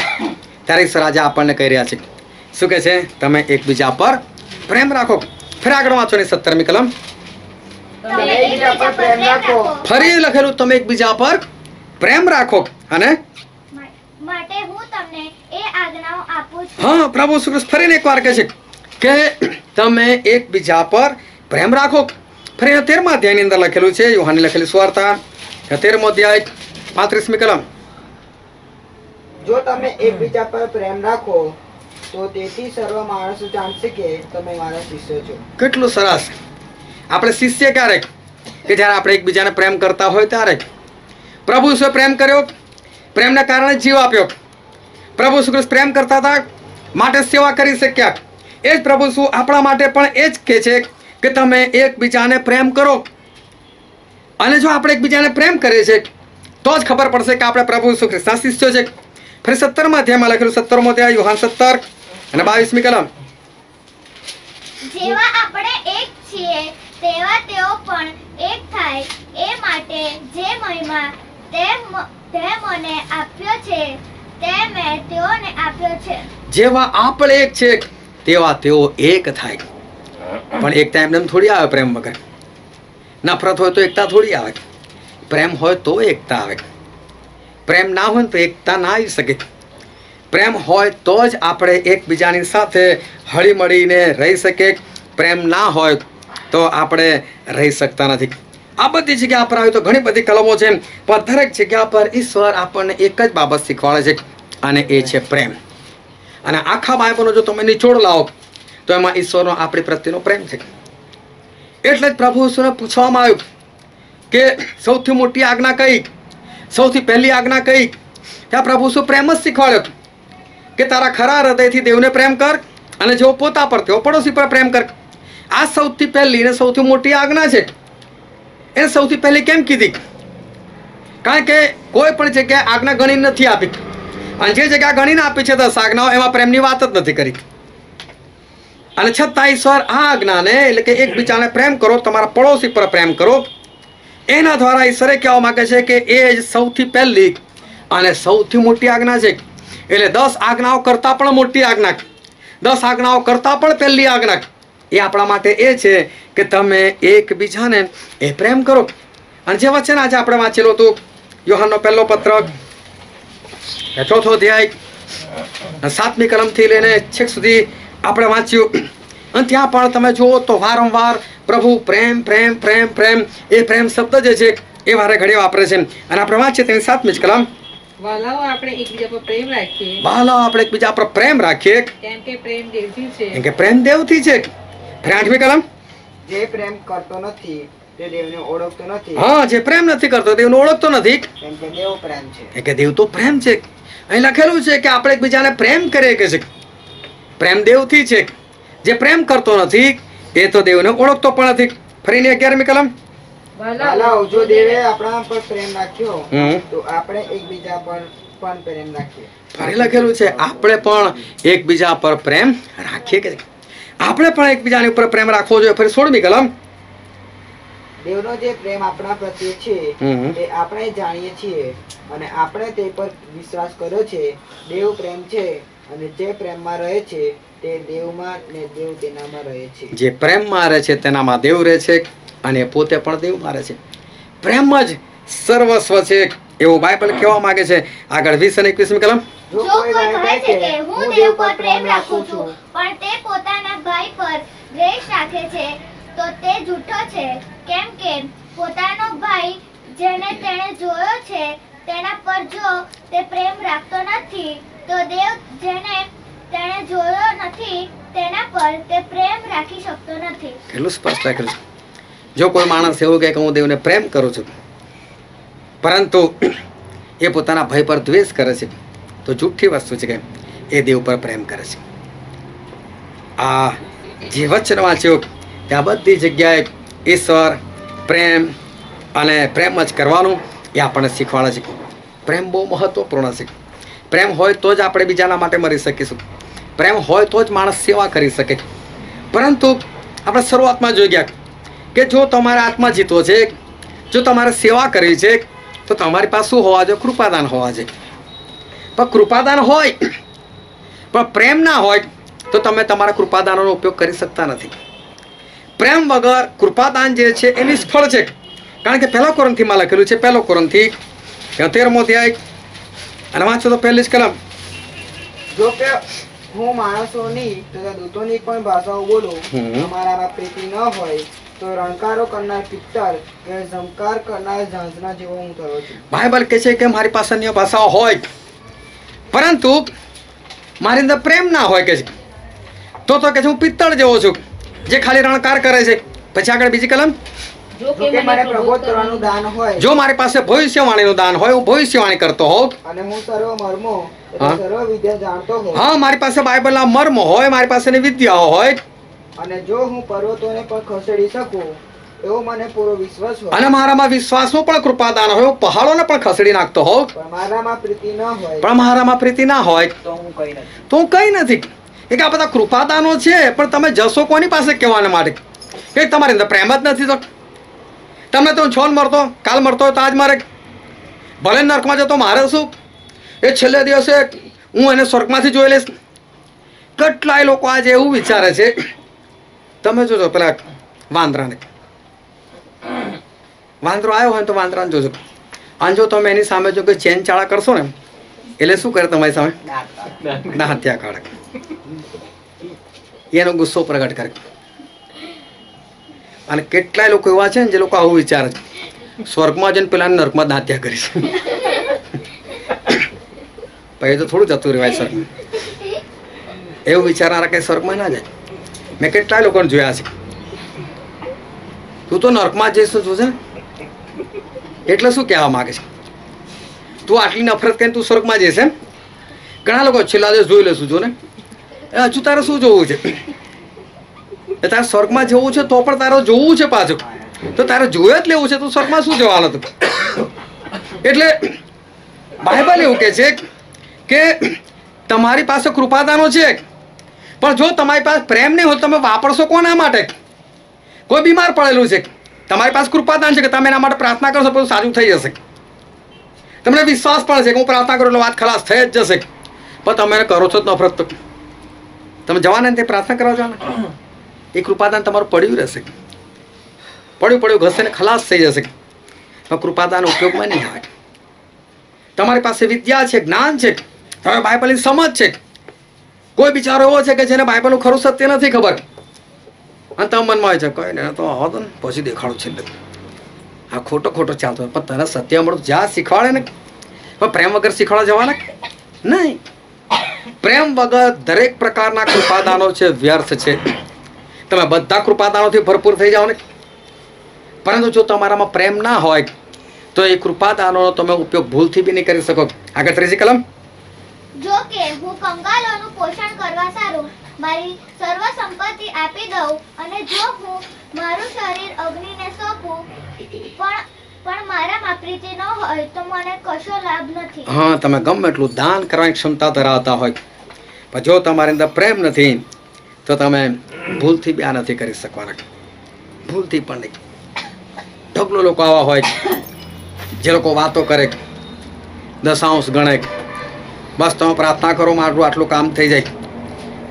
ત્યારે ઈશ્વર આજે આપણને કહી રહ્યા છે. શું કહે છે? તમે એકબીજા પર પ્રેમ રાખો. ફરી આગળ વાંચો ને 17મી કલમ. તમે એકબીજા પર પ્રેમ રાખો. ફરી લખેલું તમે એકબીજા પર પ્રેમ રાખો. અને માટે હું તમને એ આજ્ઞાઓ આપું છું. હા, પ્રભુ ઈસુ ખ્રિસ્ત ફરીને એકવાર કહે છે કે તમે એકબીજા પર પ્રેમ રાખો. ફરી 13મા અધ્યાયની અંદર લખેલું છે, યોહાનની લખેલી સુવાર્તા 13મો અધ્યાય 35મી કલમ. જો તમે એકબીજા પર પ્રેમ રાખો તો તેથી સર્વ માણસો જાણશે કે તમે મારા શિષ્ય છો. કેટલું સરસ. આપણે શિષ્ય ક્યારે? કે જ્યારે આપણે એકબીજાને પ્રેમ કરતા હોય ત્યારે. પ્રભુ ઈસુએ પ્રેમ કર્યો, પ્રેમના કારણે જીવ આપ્યો. પ્રભુ ઈસુ ખ્રિસ્ત પ્રેમ કરતા હતા માટે સેવા કરી શક્યા. એ જ પ્રભુ ઈસુ આપણા માટે પણ એ જ કહે છે કે તમે એકબીજાને પ્રેમ કરો. અને જો આપણે એકબીજાને પ્રેમ કરીએ છીએ તો જ ખબર પડશે કે આપણે પ્રભુ ઈસુ ખ્રિસ્તના શિષ્યો છે. ફરી 17મા અધ્યાયમાં લખેલું 17મો અધ્યાય યોહાન 17 અને 22મી કલમ. જેવા આપણે એક છીએ તેવા તેઓ પણ એક થાય એ માટે જે મહિમા તે મને આપ્યો છે તે મેં તેઓને આપ્યો છે. જેવા આપણે એક છે તેવા તેઓ એક થાય. પણ એકતા એમને એમ થોડી આવે પ્રેમ વગર. નફરત હોય તો એકતા થોડી આવે. પ્રેમ હોય તો એકતા આવે. પ્રેમ ના હોય તો એકતા ના આવી શકે. પ્રેમ હોય તો જ આપણે એકબીજાની સાથે હળીમળીને રહી શકીએ. પ્રેમ ના હોય તો આપણે રહી શકતા નથી. આ બધી જગ્યા પર આવી તો ઘણી બધી કલમો છે, પણ દરેક જગ્યા પર ઈશ્વર આપણને એક જ બાબત શીખવાડે છે અને એ છે પ્રેમ. અને આખા બાઇબલનો જો તમે નિચોડ લાવો તો એમાં ઈશ્વરનો આપણી પ્રત્યેનો પ્રેમ છે. એટલે જ પ્રભુ ઈસુને પૂછવામાં આવ્યું કે સૌથી મોટી આજ્ઞા કઈ, સૌથી પહેલી આજ્ઞા કઈ? ત્યાં પ્રભુ ઈસુ પ્રેમ જ શીખવાડ્યો કે તારા ખરા હૃદયથી દેવને પ્રેમ કર અને જેવો પોતા પર તેવો પડોશી પર પ્રેમ કર. આ સૌથી પહેલી અને સૌથી મોટી આજ્ઞા છે. એને સૌથી પહેલી કેમ કીધી? કારણ કે કોઈ પણ જગ્યાએ આજ્ઞા ગણી નથી આપી, અને જે જગ્યા ગણીને આપી છે 10 આજ્ઞાઓ એમાં પ્રેમની વાત જ નથી કરી. અને છતાં ઈશ્વર આ આજ્ઞાને એટલે કે એકબીજાને પ્રેમ કરો, તમારા પડોશી પર પ્રેમ કરો, એના દ્વારા ઈશ્વરે કહેવા માંગે છે કે એ જ સૌથી પહેલી અને સૌથી મોટી આજ્ઞા છે. એટલે 10 આજ્ઞાઓ કરતાં પણ મોટી આજ્ઞા, 10 આજ્ઞાઓ કરતાં પણ પહેલી આજ્ઞા એ આપણા માટે એ છે કે તમે એકબીજાને એ પ્રેમ કરો. અને જે વચન આજે આપણે વાંચેલું હતું યોહાનનો પહેલો પત્ર 4થો અધ્યાય 7મી કલમથી લઈને છેક સુધી આપણે વાંચ્યું, અને ત્યાં પણ તમે જુઓ તો વારંવાર પ્રભુ પ્રેમ પ્રેમ પ્રેમ પ્રેમ એ પ્રેમ શબ્દ જે છે એ વારે ઘડી વાપરે છે. અને આપણે વાંચીએ તેની 7મી જ કલમ, વાલાઓ આપણે એકબીજા પર પ્રેમ રાખીએ, વાલા આપણે એકબીજા પર પ્રેમ રાખીએ કેમ કે પ્રેમ દેવથી છે. કેમ કે પ્રેમ દેવથી છે. 8મી કલમ, જે પ્રેમ કરતો નથી તે દેવને ઓળખતો નથી, હા, જે પ્રેમ નથી કરતો દેવને ઓળખતો નથી, કેમ કે દેવ પ્રેમ છે. કેમ કે દેવ તો પ્રેમ છે. અહીં લખેલું છે કે આપણે એકબીજાને પ્રેમ કરીએ કે છે, પ્રેમ દેવથી છે. જે પ્રેમ કરતો નથી એ તો દેવને ઓળખતો પણ નથી. ફરીને 11મી કલમ, વાલાઓ જો દેવે આપણા પર પ્રેમ રાખ્યો હમ. તો આપણે એકબીજા પર પણ પ્રેમ રાખીએ. ફરી લખેલું છે આપણે પણ એકબીજા પર પ્રેમ રાખીએ કે આપણે પણ એકબીજાની ઉપર પ્રેમ રાખવો જોઈએ. ફરી 16મી કલમ, દેવનો જે પ્રેમ આપણા પ્રત્યે છે હમ. તે આપણે જાણીએ છીએ અને આપણે તે પર વિશ્વાસ કર્યો છે. દેવ પ્રેમ છે અને જે પ્રેમમાં રહે છે તે દેવમાં ને દેવ તેનામાં રહે છે. જે પ્રેમમાં રહે છે તેનામાં દેવ રહે છે અને પોતે પણ દેવમાં રહે છે. પ્રેમ જ સર્વસ્વ છે એવું બાઇબલ કહેવા માંગે છે. આગળ 20 અને 21મી કલમ, જો કોઈ કહે છે કે હું દેવ પર પ્રેમ રાખું છું પણ તે પોતાના ભાઈ પર દ્વેષ રાખે છે તો તે જૂઠો છે. કેમ કે પોતાનો ભાઈ જેને તેણે જોયો છે તેના પર જો તે પ્રેમ રાખતો નથી તો દેવ જેને તેણે જોયો નથી તેના પર તે પ્રેમ રાખી શકતો નથી. કેટલું સ્પષ્ટ લખેલું છે. જો કોઈ માણસ એવું કહે કે હું દેવને પ્રેમ કરું છું પરંતુ એ પોતાના ભાઈ પર દ્વેષ કરે છે તો જુઠ્ઠી વસ્તુ છે કે એ દેવ પર પ્રેમ કરે છે. આ જે વચન વાંચ્યું ત્યાં બધી જગ્યાએ ઈશ્વર પ્રેમ અને પ્રેમ જ કરવાનું એ આપણને શીખવાડે છે. પ્રેમ બહુ મહત્વપૂર્ણ છે. પ્રેમ હોય તો જ આપણે બીજાના માટે મરી શકીશું. પ્રેમ હોય તો જ માણસ સેવા કરી શકે. પરંતુ આપણે શરૂઆતમાં જોઈ ગયા કે જો તમારે આત્મા જીતવો છે, જો તમારે સેવા કરવી છે તો તમારી પાસે શું હોવા જોઈએ? કૃપાદાન હોવા જોઈએ. પણ કૃપાદાન હોય પણ પ્રેમ ના હોય તો તમે તમારા કૃપાદાનનો ઉપયોગ કરી શકતા નથી. પ્રેમ વગર કૃપાદાન જે છે એ નિષ્ફળ છે. કારણ કે 1 કોરિન્થીમાં લખેલું છે, 1 કોરિન્થી 13મો અધ્યાય અને વાંચો તો 1લી જ કલમ, જો કે હું માણસોની તથા દૂતોની પણ ભાષાઓ બોલું, તમારામાં પ્રીતિ ન હોય તો રણકારો કરનાર પિત્તળ કે ઝંકાર કરનાર ઝાંઝના જેવો હું થયો છું. બાઇબલ કહે છે કે મારી પાસે અન્ય ભાષાઓ હોય પરંતુ મારી અંદર પ્રેમ ના હોય કે છે તો કે છે હું પિત્તળ જેવો છું જે ખાલી રણકાર કરે છે. પછી આગળ બીજી કલમ, જો જો કે મને પ્રબોધ કરવાનું દાન હોય જો મારી પાસે ભવિષ્યવાણીનું દાન હોય, હું ભવિષ્યવાણી કરતો હોઉં, અને હું સર્વ મર્મો તથા હા. સર્વ વિદ્યા જાણતો હોઉં, હા, મારી પાસે બાઇબલના મર્મ હોય, મારી પાસેની વિદ્યાઓ હોય, અને જો હું પર્વતોને પણ ખસેડી શકું એવો મને પૂરો વિશ્વાસ હોય, અને મારામાં વિશ્વાસનું પણ કૃપાદાન હોય, હું પહાડોને પણ ખસેડી નાખતો હોઉં, પણ મારામાં પ્રીતિ ન હોય પણ મારામાં પ્રીતિ ના હોય તો હું કઈ નથી. તો હું કઈ નથી. એ કે આ બધા કૃપાદાનો છે પણ તમે જશો કોની પાસે કહેવાને માટે? કે તમારી અંદર પ્રેમ જ નથી. તો તમને તો છોન મરતો કાલ મરતો હોય તો આજ મારે ભલે નર્કમાં જતો મારે શું? એ છેલ્લે દિવસે હું એને સ્વર્ગમાંથી જોઈ લઈશ. કેટલાય લોકો આજે એવું વિચારે છે. તમે જોજો પેલા વાંદરાને, વાંદરો આવ્યો હોય તો વાંદરાને જોજો. અને જો તમે એની સામે જો કોઈ ચેન ચાળા કરશો ને એટલે શું કરે તમારી સામે? દાંત ત્યાં કાઢે, એનો ગુસ્સો પ્રગટ કરે. અને કેટલાય લોકો એવા છે ને જે લોકો આવું વિચારે છે સ્વર્ગમાં જઈને પેલા નર્કમાં દાંત્યા કરીશ. પછી તો થોડું જતું રહેવાય સ્વર્ગમાં. એવું વિચારનારા કઈ સ્વર્ગમાં ના જાય. મેં કેટલાય લોકોને જોયા છે. તું તો નર્કમાં જઈશ જોશે એટલે શું કહેવા માંગે છે? તું આટલી નફરત કરીને તું સ્વર્ગમાં જઈશ એમ? ઘણા લોકો છેલ્લા દિવસ જોઈ લેશું જો ને હજુ તારે શું જોવું છે? એ તારે સ્વર્ગમાં જવું છે તો પણ તારે જોવું છે પાછું. તો તારે જોયે જ લેવું છે. તું સ્વર્ગમાં શું જવાનું હતું? એટલે બાઇબલ એવું કહે છે કે તમારી પાસે કૃપાદાનો છે, પણ જો તમારી પાસે પ્રેમ નહીં હોય તમે વાપરશો કોના માટે? કોઈ બીમાર પડેલું છે, તમારી પાસે કૃપાદાન છે કે તમે એના માટે પ્રાર્થના કરશો બધું સારું થઈ જશે. તમને વિશ્વાસ પણ છે કે હું પ્રાર્થના કરું એટલે વાત ખલાસ થઈ જ જશે, પણ તમે એને કરો છો જ નફરત. તો તમે જવાના તે પ્રાર્થના કરવા જવાના, એ કૃપાદાન તમારું પડ્યું રહેશે, પડ્યું ઘસે ને ખલાસ થઈ જશે, પણ કૃપાદાન ઉપયોગમાં નહીં આવે. તમારી પાસે વિદ્યા છે, જ્ઞાન છે, તમે બાઇબલની સમજ છે. કોઈ બિચારો એવો છે કે જેને બાઇબલનું ખરું સત્ય નથી ખબર, અને તમે મનમાં હોય છે કઈ ને તો આવો ને પછી દેખાડું છેલ્લે આ ખોટો ચાલતો, પણ તને સત્ય મળતું જ્યાં શીખવાડે ને, પણ પ્રેમ વગર શીખવાડવા જવાના નહીં. પ્રેમ વગર દરેક પ્રકારના કૃપાદાનો છે વ્યર્થ છે. તમે બધા કૃપાદાનોથી ભરપૂર થઈ જાઓ ને, પરંતુ જો તમારામાં પ્રેમ ના હોય તો એ કૃપાદાનોનો તમે ઉપયોગ ભૂલથી બી નહીં કરી શકો. આગળ 3જી કલમ. જો કે હું કંગાલોનું પોષણ કરવા સારું મારી સર્વ સંપત્તિ આપી દઉં, અને જો હું મારું શરીર અગ્નિને સોંપું પણ મારામાં પ્રીતિ ન હોય તો મને કશો લાભ નથી. હા, તમે ગમે એટલું દાન કરવાની ક્ષમતા ધરાવતા હોય, પણ જો તમારી અંદર પ્રેમ નથી તો તમે ભૂલથી બી આ નથી કરી શકવાના, ભૂલથી પણ નહીં. ઢગલો લોકો આવા હોય જે લોકો વાતો કરે, દશાંશ ગણે, બસ તમે પ્રાર્થના કરો મારું આટલું કામ થઈ જાય,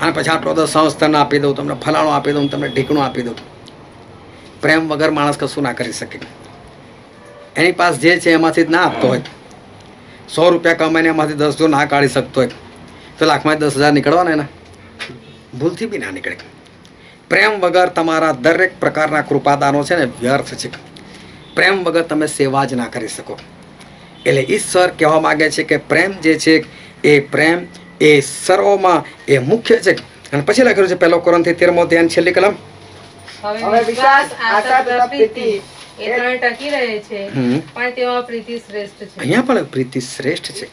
અને પછી આટલો દશાંશ તને આપી દઉં, તમને ફલાણું આપી દઉં, તમને ઢીકણું આપી દઉં. પ્રેમ વગર માણસ કશું ના કરી શકે. એની પાસે જે છે એમાંથી જ ના આપતો હોય, 100 રૂપિયા કમાઈને એમાંથી 10 જો ના કાઢી શકતો હોય તો લાખમાં 10,000 નીકળવાના એના, ભૂલથી બી ના નીકળે. પ્રેમ વગર તમારા દરેક પ્રકારના કૃપાદાનો છે ને વ્યર્થ છે. પ્રેમ વગર તમે સેવા જ ના કરી શકો. એટલે ઈશ્વર કહેવા માગે છે કે પ્રેમ જે છે એ પ્રેમ એ સર્વમાં એ મુખ્ય છે. અને પછી લખેલું છે 1 કોરિન્થી 13મો અધ્યાય છેલ્લી કલમ. હવે વિશ્વાસ, આશા તથા પ્રીતિ એ ત્રણ ટકી રહે છે, પણ તેમાં પ્રીતિ શ્રેષ્ઠ છે. અહીંયા પણ પ્રીતિ શ્રેષ્ઠ છે,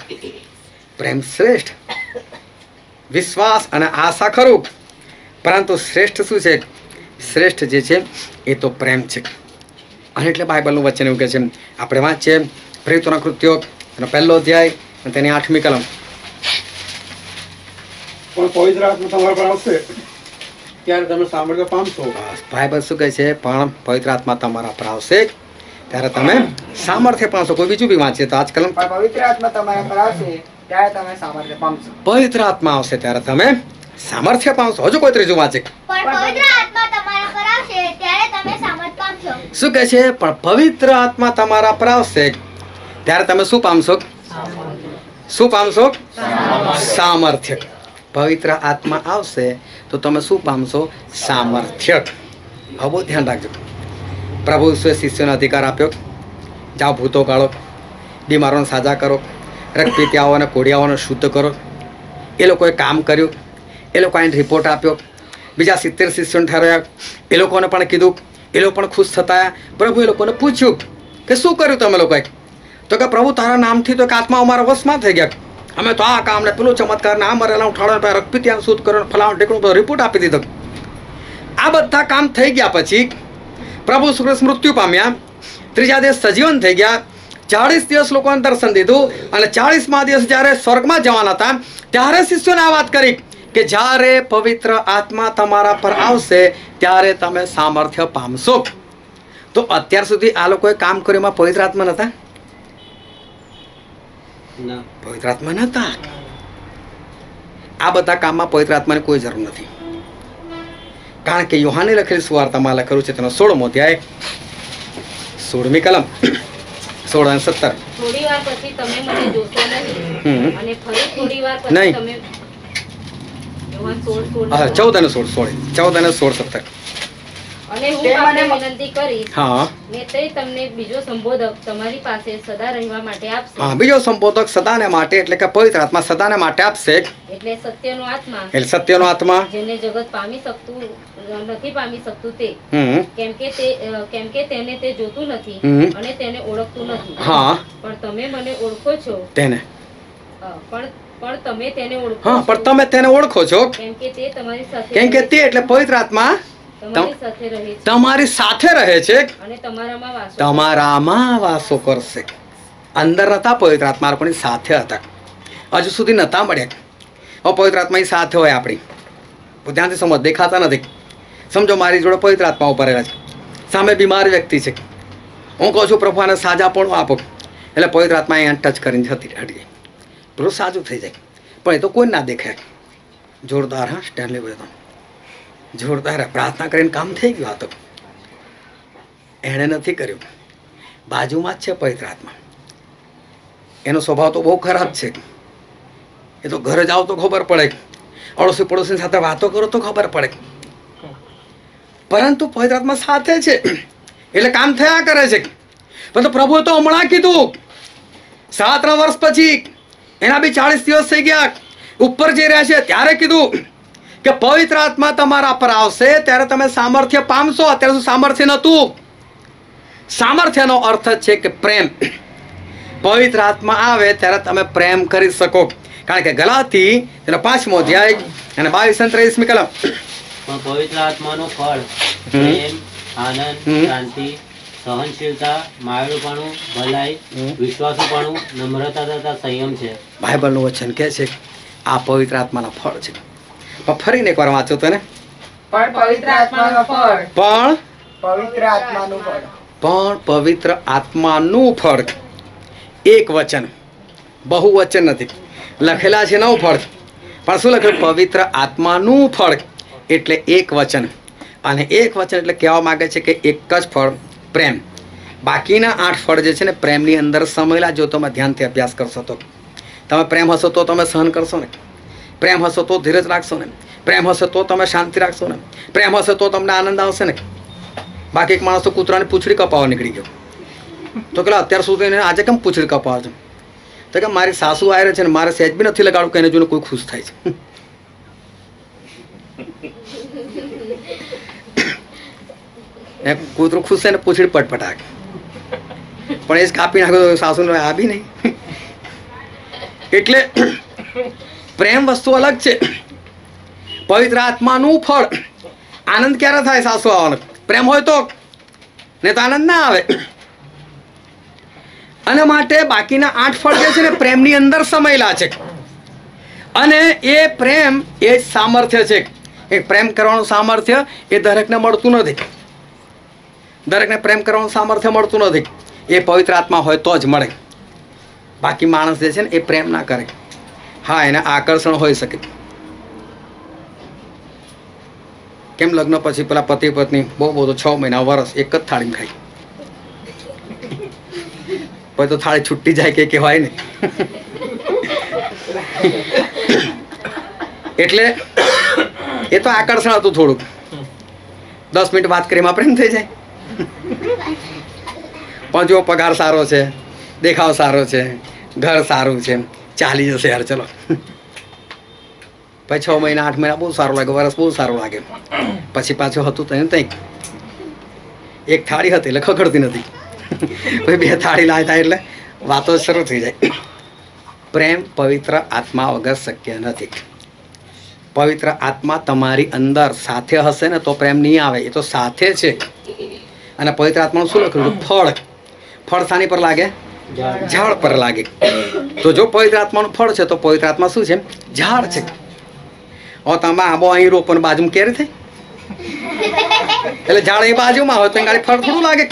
પ્રેમ શ્રેષ્ઠ. વિશ્વાસ અને આશા ખરું, પરંતુ શ્રેષ્ઠ શું છે? શ્રેષ્ઠ જે છે એ તો પ્રેમ છે. અને એટલે બાઇબલનું વચન એવું કહે છે, આપણે વાંચીએ પ્રેરિતોના કૃત્યો એનો 1લો અધ્યાય અને તેની 8મી કલમ. પણ પવિત્ર આત્મા તમારા પર આવશે ત્યારે તમે સામર્થ્ય પામશો. બાઇબલ શું કહે છે? પણ પવિત્ર આત્મા તમારા પર આવશે ત્યારે તમે સામર્થ્ય પામશો. કોઈ બીજું બી વાંચીએ તો આજકાલ પણ પવિત્ર આત્મા તમારા પર આવશે ત્યારે તમે સામર્થ્ય પામશો. પવિત્ર આત્મા આવશે ત્યારે તમે સામર્થ્ય પામશો. હજુ કોઈ ત્રીજું વાંચે. પણ પવિત્ર આત્મા તમારા પર આવશે ત્યારે તમે સામર્થ્ય પામશો. શું કહે છે? પણ પવિત્ર આત્મા તમારા પર આવશે ત્યારે તમે શું પામશો? શું પામશો? સામર્થ્ય. પવિત્ર આત્મા આવશે તો તમે શું પામશો? સામર્થ્ય. હવે બહુ ધ્યાન રાખજો. પ્રભુ ઈસુએ શિષ્યોને અધિકાર આપ્યો, જાઓ ભૂતો કાઢો, બીમારોને સાજા કરો, રક્તપિત્યાઓને કોડિયાઓને શુદ્ધ કરો. એ લોકોએ કામ કર્યું, એ લોકો આને રિપોર્ટ આપ્યો, બીજા 70 શિષ્યોને ઠરાવ્યા, એ લોકોને પણ કીધું, એ લોકો પણ ખુશ થતા. પ્રભુ એ લોકોને પૂછ્યું કે શું કર્યું તમે લોકોએ? તો કે પ્રભુ તારા નામથી તો એક આત્મા અમારા વશમાં થઈ ગયા, અમે તો આ કામ ને પેલું ચમત્કાર ને આ મરેલા ઉઠાડો, રક્તપિત્યાને શુદ્ધ કરો, ફલાણું ઢીકણું બધો રિપોર્ટ આપી દીધો. આ બધા કામ થઈ ગયા પછી પ્રભુ મૃત્યુ પામ્યા, 3જા દિવસ સજીવન થઈ ગયા, 40 દિવસ લોકોને દર્શન દીધું, અને 40મા દિવસ જ્યારે સ્વર્ગમાં જવાના હતા ત્યારે શિષ્યોને આ વાત કરી કે જ્યારે પવિત્ર આત્મા તમારા પર આવશે ત્યારે તમે સામર્થ્ય પામશો. તો અત્યાર સુધી આ લોકોએ કામ કર્યું, એમાં પવિત્ર આત્મા નતા? પવિત્ર આત્મા નતા. આ બધા કામમાં પવિત્ર આત્માની કોઈ જરૂર નથી, કારણ કે યોહાને લખેલી સુવાર્તામાં લખેલું છે તેનો 16મો અધ્યાય 16મી કલમ 16 અને 17. થોડી વાર પછી તમે મને જોશો નહીં, અને ફરી થોડી વાર પછી નહીં. તમે યોહાન 16:16 હા, 14 અને 16, 14 અને 16, 17. અને હું તે તમને મને વિનંતી કરીશ હા ને તે તમને બીજો સંબોધક તમારી પાસે સદા રહેવા માટે આપશે, હા, બીજો સંબોધક સદાને માટે, એટલે કે પવિત્ર આત્મા સદાને માટે આપશે, એટલે સત્યનો આત્મા, એટલે સત્યનો આત્મા. જેને જગત પામી શકતું નથી પામી શકતું તે, હમ કેમ કે તેને તે જોતું નથી હમ. અને તેને ઓળખતું નથી. હા, પણ તમે મને ઓળખો છો, તેને પણ તમે તેને ઓળખો હા, છો, પણ તમે તેને ઓળખો છો, કેમ કે તે તમારી સાથે કેમ કે તે એટલે પવિત્ર આત્મા તમારી સાથે રહે છે તમારી સાથે રહે છે, અને તમારામાં વાસો તમારામાં વાસો કરશે. અંદર નહોતા પવિત્ર આત્મા લોકોની સાથે હતા, હજુ સુધી નહોતા મળ્યા. હવે પવિત્ર આત્મા સાથે હોય આપણી, ધ્યાનથી સમજ, દેખાતા નથી. સમજો મારી જોડે પવિત્ર આત્મા ઉભા રહેલા છે, સામે બીમાર વ્યક્તિ છે, હું કહું છું પ્રભુ આને સાજાપણું આપો, એટલે પવિત્ર આત્મા અહીંયા ટચ કરીને હટી જાય, પેલું સાજું થઈ જાય. પણ એ તો કોઈ ના દેખાય. જોરદાર, હા સ્ટેનલી બોલ્યો જોરદાર, પ્રાર્થના કરીને કામ થઈ ગયું. આ તો એણે નથી કર્યું, બાજુમાં જ છે પવિત્ર આત્મા. એનો સ્વભાવ તો બહુ ખરાબ છે. એ તો ઘરે જાઓ તો ખબર પડે, અડોશી પડોશી સાથે વાતો કરો તો ખબર પડે, પરંતુ પવિત્ર આત્મા સાથે છે એટલે કામ થયા કરે છે. પરંતુ પ્રભુએ તો હમણાં કીધું, 7 વર્ષ પછી, એના બી 40 દિવસ થઈ ગયા, ઉપર જઈ રહ્યા છે, ત્યારે કીધું કે પવિત્ર આત્મા તમારા પર આવશે ત્યારે તમે સામર્થ્ય પામશો. અત્યારે શું સામર્થ્ય નહોતું? સામર્થ્યનો અર્થ છે કે પ્રેમ. પવિત્ર આત્મા આવે ત્યારે તમે પ્રેમ કરી શકો. કારણ કે ગલાતી તેનો 5મો અધ્યાય અને 22 અને 23મી કલમ. પણ પવિત્ર આત્માનું ફળ પ્રેમ, આનંદ, શાંતિ, સહનશીલતા, માયાળુપણું, ભલાઈ, વિશ્વાસુપણું, નમ્રતા તથા સંયમ છે. બાઇબલનું વચન કહે છે આ પવિત્ર આત્માના ફળ છે. પણ ફરીને એકવાર વાંચો તો ને, પણ પવિત્ર આત્માનું ફળ, પણ પવિત્ર આત્માનું ફળ, પણ પવિત્ર આત્માનું ફળ. એક વચન, બહુ વચન નથી લખેલા છે 9 ફળ, પણ શું લખ્યું? પવિત્ર આત્માનું ફળ, એટલે એક વચન. અને એક વચન એટલે કહેવા માંગે છે કે એક જ ફળ પ્રેમ. બાકીના 8 ફળ જે છે ને પ્રેમની અંદર સમાયેલા. જો તમે ધ્યાનથી અભ્યાસ કરશો તો, તમે પ્રેમ હશો તો તમે સહન કરશો ને, પ્રેમ હશો તો ધીરજ રાખશો ને, પ્રેમ હશે તો તમે શાંતિ રાખશો ને, પ્રેમ હશે તો તમને આનંદ આવશે ને. બાકી એક માણસ તો કૂતરાની પૂંછડી કપાવવા નીકળી ગયો, તો કે અત્યાર સુધી આજે કેમ પૂંછડી કપાવો છો? તો કે મારી સાસુ આયરે છે ને મારે સહેજ બી નથી લગાડવું કે એને જોઈને કોઈ ખુશ થાય છે. એ કૂતરું ખુશ છે ને પૂંછડી પટપટાક, પણ એ જ કાપી નાખ્યો સાસુને આ બી નહીં. એટલે પ્રેમ વસ્તુ અલગ છે. પવિત્ર આત્માનું ફળ. આનંદ ક્યારે થાય? સાસુ આવવાનો પ્રેમ હોય તો, ને તો આનંદ ના આવે. અને માટે બાકીના 8 ફળ જે છે ને પ્રેમની અંદર સમાયેલા છે. અને એ પ્રેમ એ જ સામર્થ્ય છે. એ પ્રેમ કરવાનું સામર્થ્ય એ દરેકને મળતું નથી. દરેકને પ્રેમ કરવાનું સામર્થ્ય મળતું નથી. એ પવિત્ર આત્મા હોય તો જ મળે. બાકી માણસ જે છે ને એ પ્રેમ ના કરે. હા, એને આકર્ષણ હોઈ શકે. કેમ લગ્ન પછી પેલા પતિ પત્ની બહુ બધો 6 મહિના વર્ષ એક જ થાળીમાં ખાય, પછી તો થાળી છૂટી જાય કે હોય ને. એટલે એ તો આકર્ષણ હતું થોડુંક. 10 મિનિટ વાત કરીમાં પ્રેમ થઈ જાય. પણ જો પગાર સારો છે, દેખાવ સારો છે, ઘર સારું છે, ચાલી જશે યાર ચલો. પછી 6 મહિના 8 મહિના બહુ સારું લાગે, વર્ષ બહુ સારું લાગે. પછી પાછું હતું તો ત્યાં એક થાળી હતી એટલે ખખડતી નથી, પછી 2 થાળી લાય થાય એટલે વાતો શરૂ થઈ જાય. પ્રેમ પવિત્ર આત્મા વગર શક્ય નથી. પવિત્ર આત્મા તમારી અંદર સાથે હશે ને તો પ્રેમ નહીં આવે. એ તો સાથે છે. અને પવિત્ર આત્માનું શું લખ્યું? ફળ. ફળ શાની પર લાગે? ઝાડ પર લાગે. તો જો પવિત્ર આત્માનું ફળ છે તો પવિત્ર આત્મા શું છે? ઝાડ છે. હવે તમે આંબો અહીં રોપો ને બાજુમાં કેરી થાય? એટલે ઝાડ અહીં બાજુમાં હોય તો ગાડી ફળ થોડું લાગે.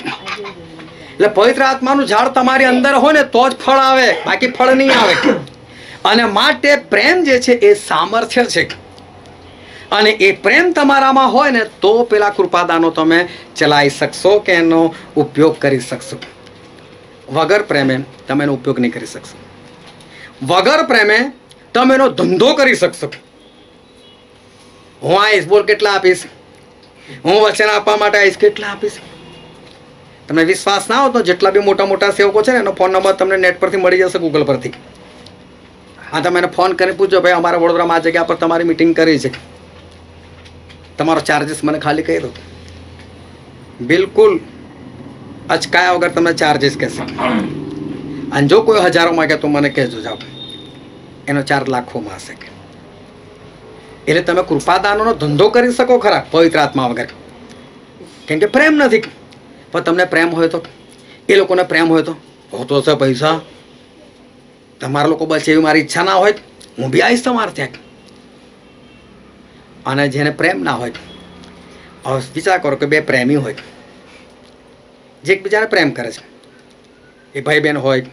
એટલે પવિત્ર આત્માનું ઝાડ તમારી અંદર હોય ને તો જ ફળ આવે, બાકી ફળ નહીં આવે. અને માટે પ્રેમ જે છે એ સામર્થ્ય છે. અને એ પ્રેમ તમારામાં હોય ને તો પેલા કૃપાદાનો તમે ચલાવી શકશો કે એનો ઉપયોગ કરી શકશો. વગર પ્રેમે તમે એનો ઉપયોગ નહીં કરી શકશો. વગર પ્રેમે તમે એનો ધંધો કરી શકશો. હું આવીશ, બોલ કેટલા આપીશ? હું વચન આપવા માટે આવીશ, કેટલા આપીશ? તમને વિશ્વાસ ના હોય તો જેટલા બી મોટા મોટા સેવકો છે ને એનો ફોન નંબર તમને નેટ પરથી મળી જશે, ગૂગલ પરથી. હા, તમે એને ફોન કરી પૂછો, ભાઈ અમારા વડોદરામાં આ જગ્યા પર તમારી મિટિંગ કરી છે, તમારો ચાર્જીસ મને ખાલી કહી દો. બિલકુલ અચકાયા વગર તમને ચાર્જીસ કહેશે. અને જો કોઈ હજારો માગે તો મને કહેજો, જાઓ એનો ચાર્જ લાખોમાં હશે. એટલે તમે કૃપાદાનોનો ધંધો કરી શકો ખરા પવિત્ર આત્મા વગર, કેમ કે પ્રેમ નથી. પણ તમને પ્રેમ હોય તો, એ લોકોને પ્રેમ હોય તો હોતો હશે પૈસા, તમારા લોકો બચે એવી મારી ઈચ્છા ના હોય, હું બી આવીશ તમારે ત્યાં. અને જેને પ્રેમ ના હોય, હવે વિચાર કરો કે બે પ્રેમી હોય જે એકબીજાને પ્રેમ કરે છે, એ ભાઈ બહેન હોય,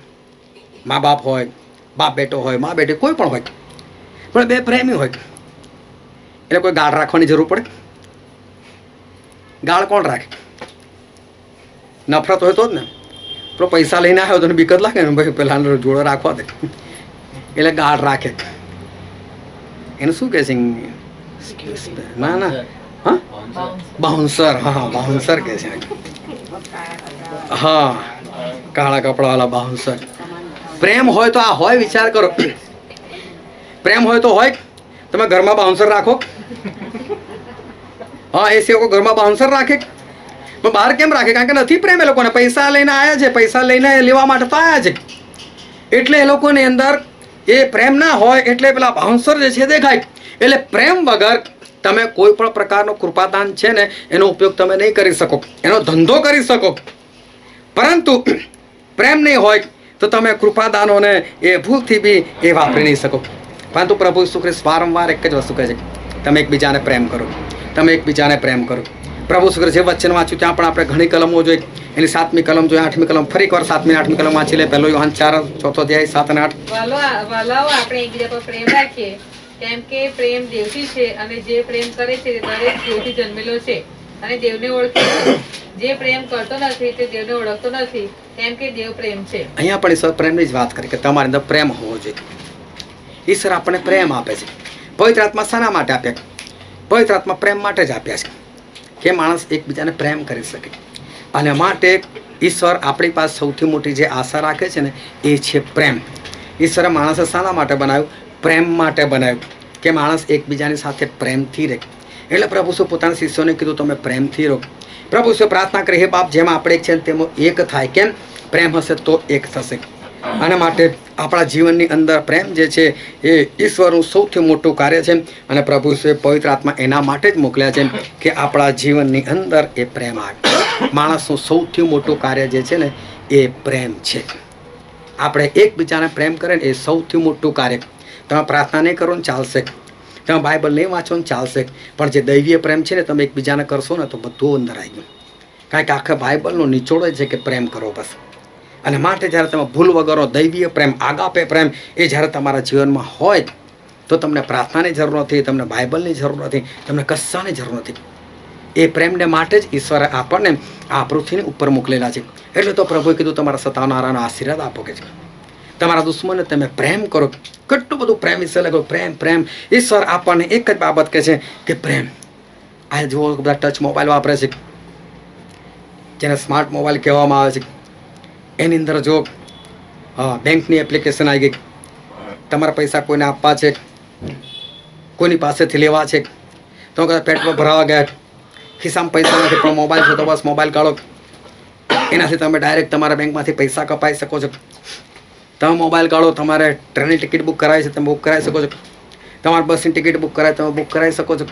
મા બાપ હોય, બાપ બેટો હોય, મા બેટી કોઈ પણ હોય, પણ બે પ્રેમી હોય એટલે કોઈ ગાળ રાખવાની જરૂર પડે? ગાળ કોણ રાખે? નફરત હોય તો જ ને. પેલો પૈસા લઈને આવ્યો તો બીક જ લાગે ને, ભાઈ પેલા જોડે રાખવા દે એટલે ગાળ રાખે. એને શું કહે છે? ના ના, હા બાઉન્સર. હા બાઉન્સર કહે છે. હા, કાળા કપડાવાળા બાઉન્સર. પ્રેમ હોય તો આ હોય, વિચાર કરો. પ્રેમ હોય તો હોય. તમે ઘરમાં બાઉન્સર રાખો? હા, એ સેવકો ઘરમાં બાઉન્સર રાખે, પણ બહાર કેમ રાખે? કારણ કે નથી પ્રેમ. એ લોકોને પૈસા લઈને આવ્યા છે, પૈસા લઈને લેવા માટે તો આવ્યા છે, એટલે એ લોકોની અંદર એ પ્રેમ ના હોય એટલે પેલા બાઉન્સર જે છે દેખાય. એટલે પ્રેમ વગર તમે કોઈ પણ પ્રકારનો કૃપાદાન છે ને એનો ઉપયોગ તમે નહીં કરી શકો, એનો ધંધો કરી શકો, પરંતુ પ્રેમ નહીં હોય તો તમે કૃપાદાનોને એ ભૂલથી બી એ વાપરી નહીં શકો. પરંતુ પ્રભુ ઈસુ ખ્રિસ્ત વારંવાર એક જ વસ્તુ કહે છે, તમે એકબીજાને પ્રેમ કરો, તમે એકબીજાને પ્રેમ કરો. પ્રભુ ઈસુ ખ્રિસ્ત જે વચન વાંચ્યું ત્યાં પણ આપણે ઘણી કલમો જોઈ. એની 7મી કલમ જોઈ, 8મી કલમ, ફરી એકવાર 7મી 8મી કલમ વાંચી લે. 1 યોહાન 4, 4થો અધ્યાય 7 અને 8. વાલાઓ, આપણે એકબીજા પર પ્રેમ રાખીએ, કેમ કે પ્રેમ દેવથી છે, અને જે પ્રેમ કરે છે તે દરેક દેવથી જન્મેલો છે અને દેવને ઓળખે છે. જે પ્રેમ કરતો નથી તે દેવને ઓળખતો નથી, કેમ કે દેવ પ્રેમ છે. અહીંયા પણ ઈશ્વર પ્રેમની જ વાત કરી કે તમારી અંદર પ્રેમ હોવો જોઈએ. ઈશ્વર આપણને પ્રેમ આપે છે. પવિત્ર આત્મા શાના માટે આપ્યા? પવિત્ર આત્મા પ્રેમ માટે જ આપ્યા છે, કે માણસ એકબીજાને પ્રેમ કરી શકે. અને માટે ઈશ્વર આપણી પાસે સૌથી મોટી જે આશા રાખે છે ને એ છે પ્રેમ. ઈશ્વરે માણસે શાના માટે બનાવ્યું? પ્રેમ માટે બનાવ્યું, કે માણસ એકબીજાની સાથે પ્રેમથી રહે. એટલે પ્રભુ શું પોતાના શિષ્યોને કીધું તમે પ્રેમથી રહો. પ્રભુ શું પ્રાર્થના કરી, હે બાપ, જેમ આપણે એક છે તેમાં એક થાય. કેમ? પ્રેમ હશે તો એક થશે. આના માટે આપણા જીવનની અંદર પ્રેમ જે છે એ ઈશ્વરનું સૌથી મોટું કાર્ય છે. અને પ્રભુ ઈસુએ પવિત્ર આત્મા એના માટે જ મોકલ્યા છે કે આપણા જીવનની અંદર એ પ્રેમ આવે. માણસનું સૌથી મોટું કાર્ય જે છે ને એ પ્રેમ છે. આપણે એકબીજાને પ્રેમ કરે ને એ સૌથી મોટું કાર્ય. તમે પ્રાર્થના નહીં કરો ને ચાલશે, તમે બાઇબલ નહીં વાંચો ને ચાલશે, પણ જે દૈવીય પ્રેમ છે ને તમે એકબીજાને કરશો ને તો બધું અંદર આવી ગયું. કારણ કે આખા બાઇબલનો નિચોડ જ છે કે પ્રેમ કરો બસ. અને માટે જ્યારે તમે ભૂલ વગરનો દૈવીય પ્રેમ, આગાપે પ્રેમ એ જ્યારે તમારા જીવનમાં હોય તો તમને પ્રાર્થનાની જરૂર નથી, તમને બાઇબલની જરૂર નથી, તમને કશાની જરૂર નથી. એ પ્રેમને માટે જ ઈશ્વરે આપણને આ પૃથ્વીની ઉપર મોકલેલા છે. એટલે તો પ્રભુએ કીધું તમારા સતાવનારાનો આશીર્વાદ આપો કે છે, તમારા દુશ્મનને તમે પ્રેમ કરો. કેટલું બધું પ્રેમ ઈશ્વર લાગ્યો, પ્રેમ પ્રેમ. ઈશ્વર આપણને એક જ બાબત કહે છે કે પ્રેમ. આ જુઓ, બધા ટચ મોબાઈલ વાપરે છે, જેને સ્માર્ટ મોબાઈલ કહેવામાં આવે છે. એની અંદર જો બેંકની એપ્લિકેશન આવી ગઈ, તમારા પૈસા કોઈને આપવા છે, કોઈની પાસેથી લેવા છે, તો કદાચ પેટ્રોલ ભરાવા ગયા, ખિસ્સામાં પૈસા નથી પણ મોબાઈલ છે તો બસ મોબાઈલ કાઢો, એનાથી તમે ડાયરેક્ટ તમારા બેંકમાંથી પૈસા કપાઈ શકો છો. તમે મોબાઈલ કાઢો, તમારે ટ્રેનની ટિકિટ બુક કરાવી છે તમે બુક કરાવી શકો છો, તમારે બસની ટિકિટ બુક કરાવી તમે બુક કરાવી શકો છો,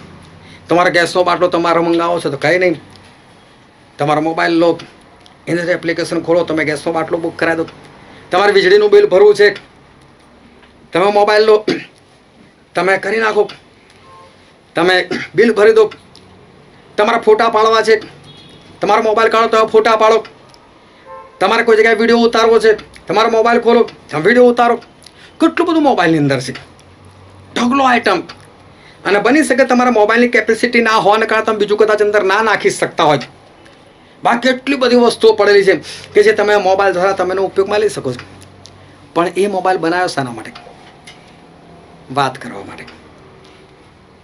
તમારો ગેસનો બાટલો તમારે મંગાવો છો તો કંઈ નહીં, તમારો મોબાઈલ લો, એની એપ્લિકેશન ખોલો, તમે ગેસનો બાટલો બુક કરાવી દો. તમારે વીજળીનું બિલ ભરવું છે, તમે મોબાઈલ લો, તમે કરી નાખો, તમે બિલ ભરી દો. તમારા ફોટા પાડવા છે, તમારો મોબાઈલ કાઢો, તમે ફોટા પાડો. તમારે કોઈ જગ્યાએ વિડીયો ઉતારવો છે, તમારો મોબાઈલ ખોલો, તમે વિડીયો ઉતારો. કેટલું બધું મોબાઈલની અંદર છે, ઢગલો આઈટમ. અને બની શકે તમારા મોબાઈલની કેપેસિટી ના હોવાને કારણે તમે બીજું કદાચ અંદર ના નાખી શકતા હોય. બાકી એટલી બધી વસ્તુઓ પડેલી છે કે જે તમે મોબાઈલ દ્વારા તમે એનો ઉપયોગમાં લઈ શકો છો. પણ એ મોબાઈલ બનાવ્યો શાના માટે? વાત કરવા માટે.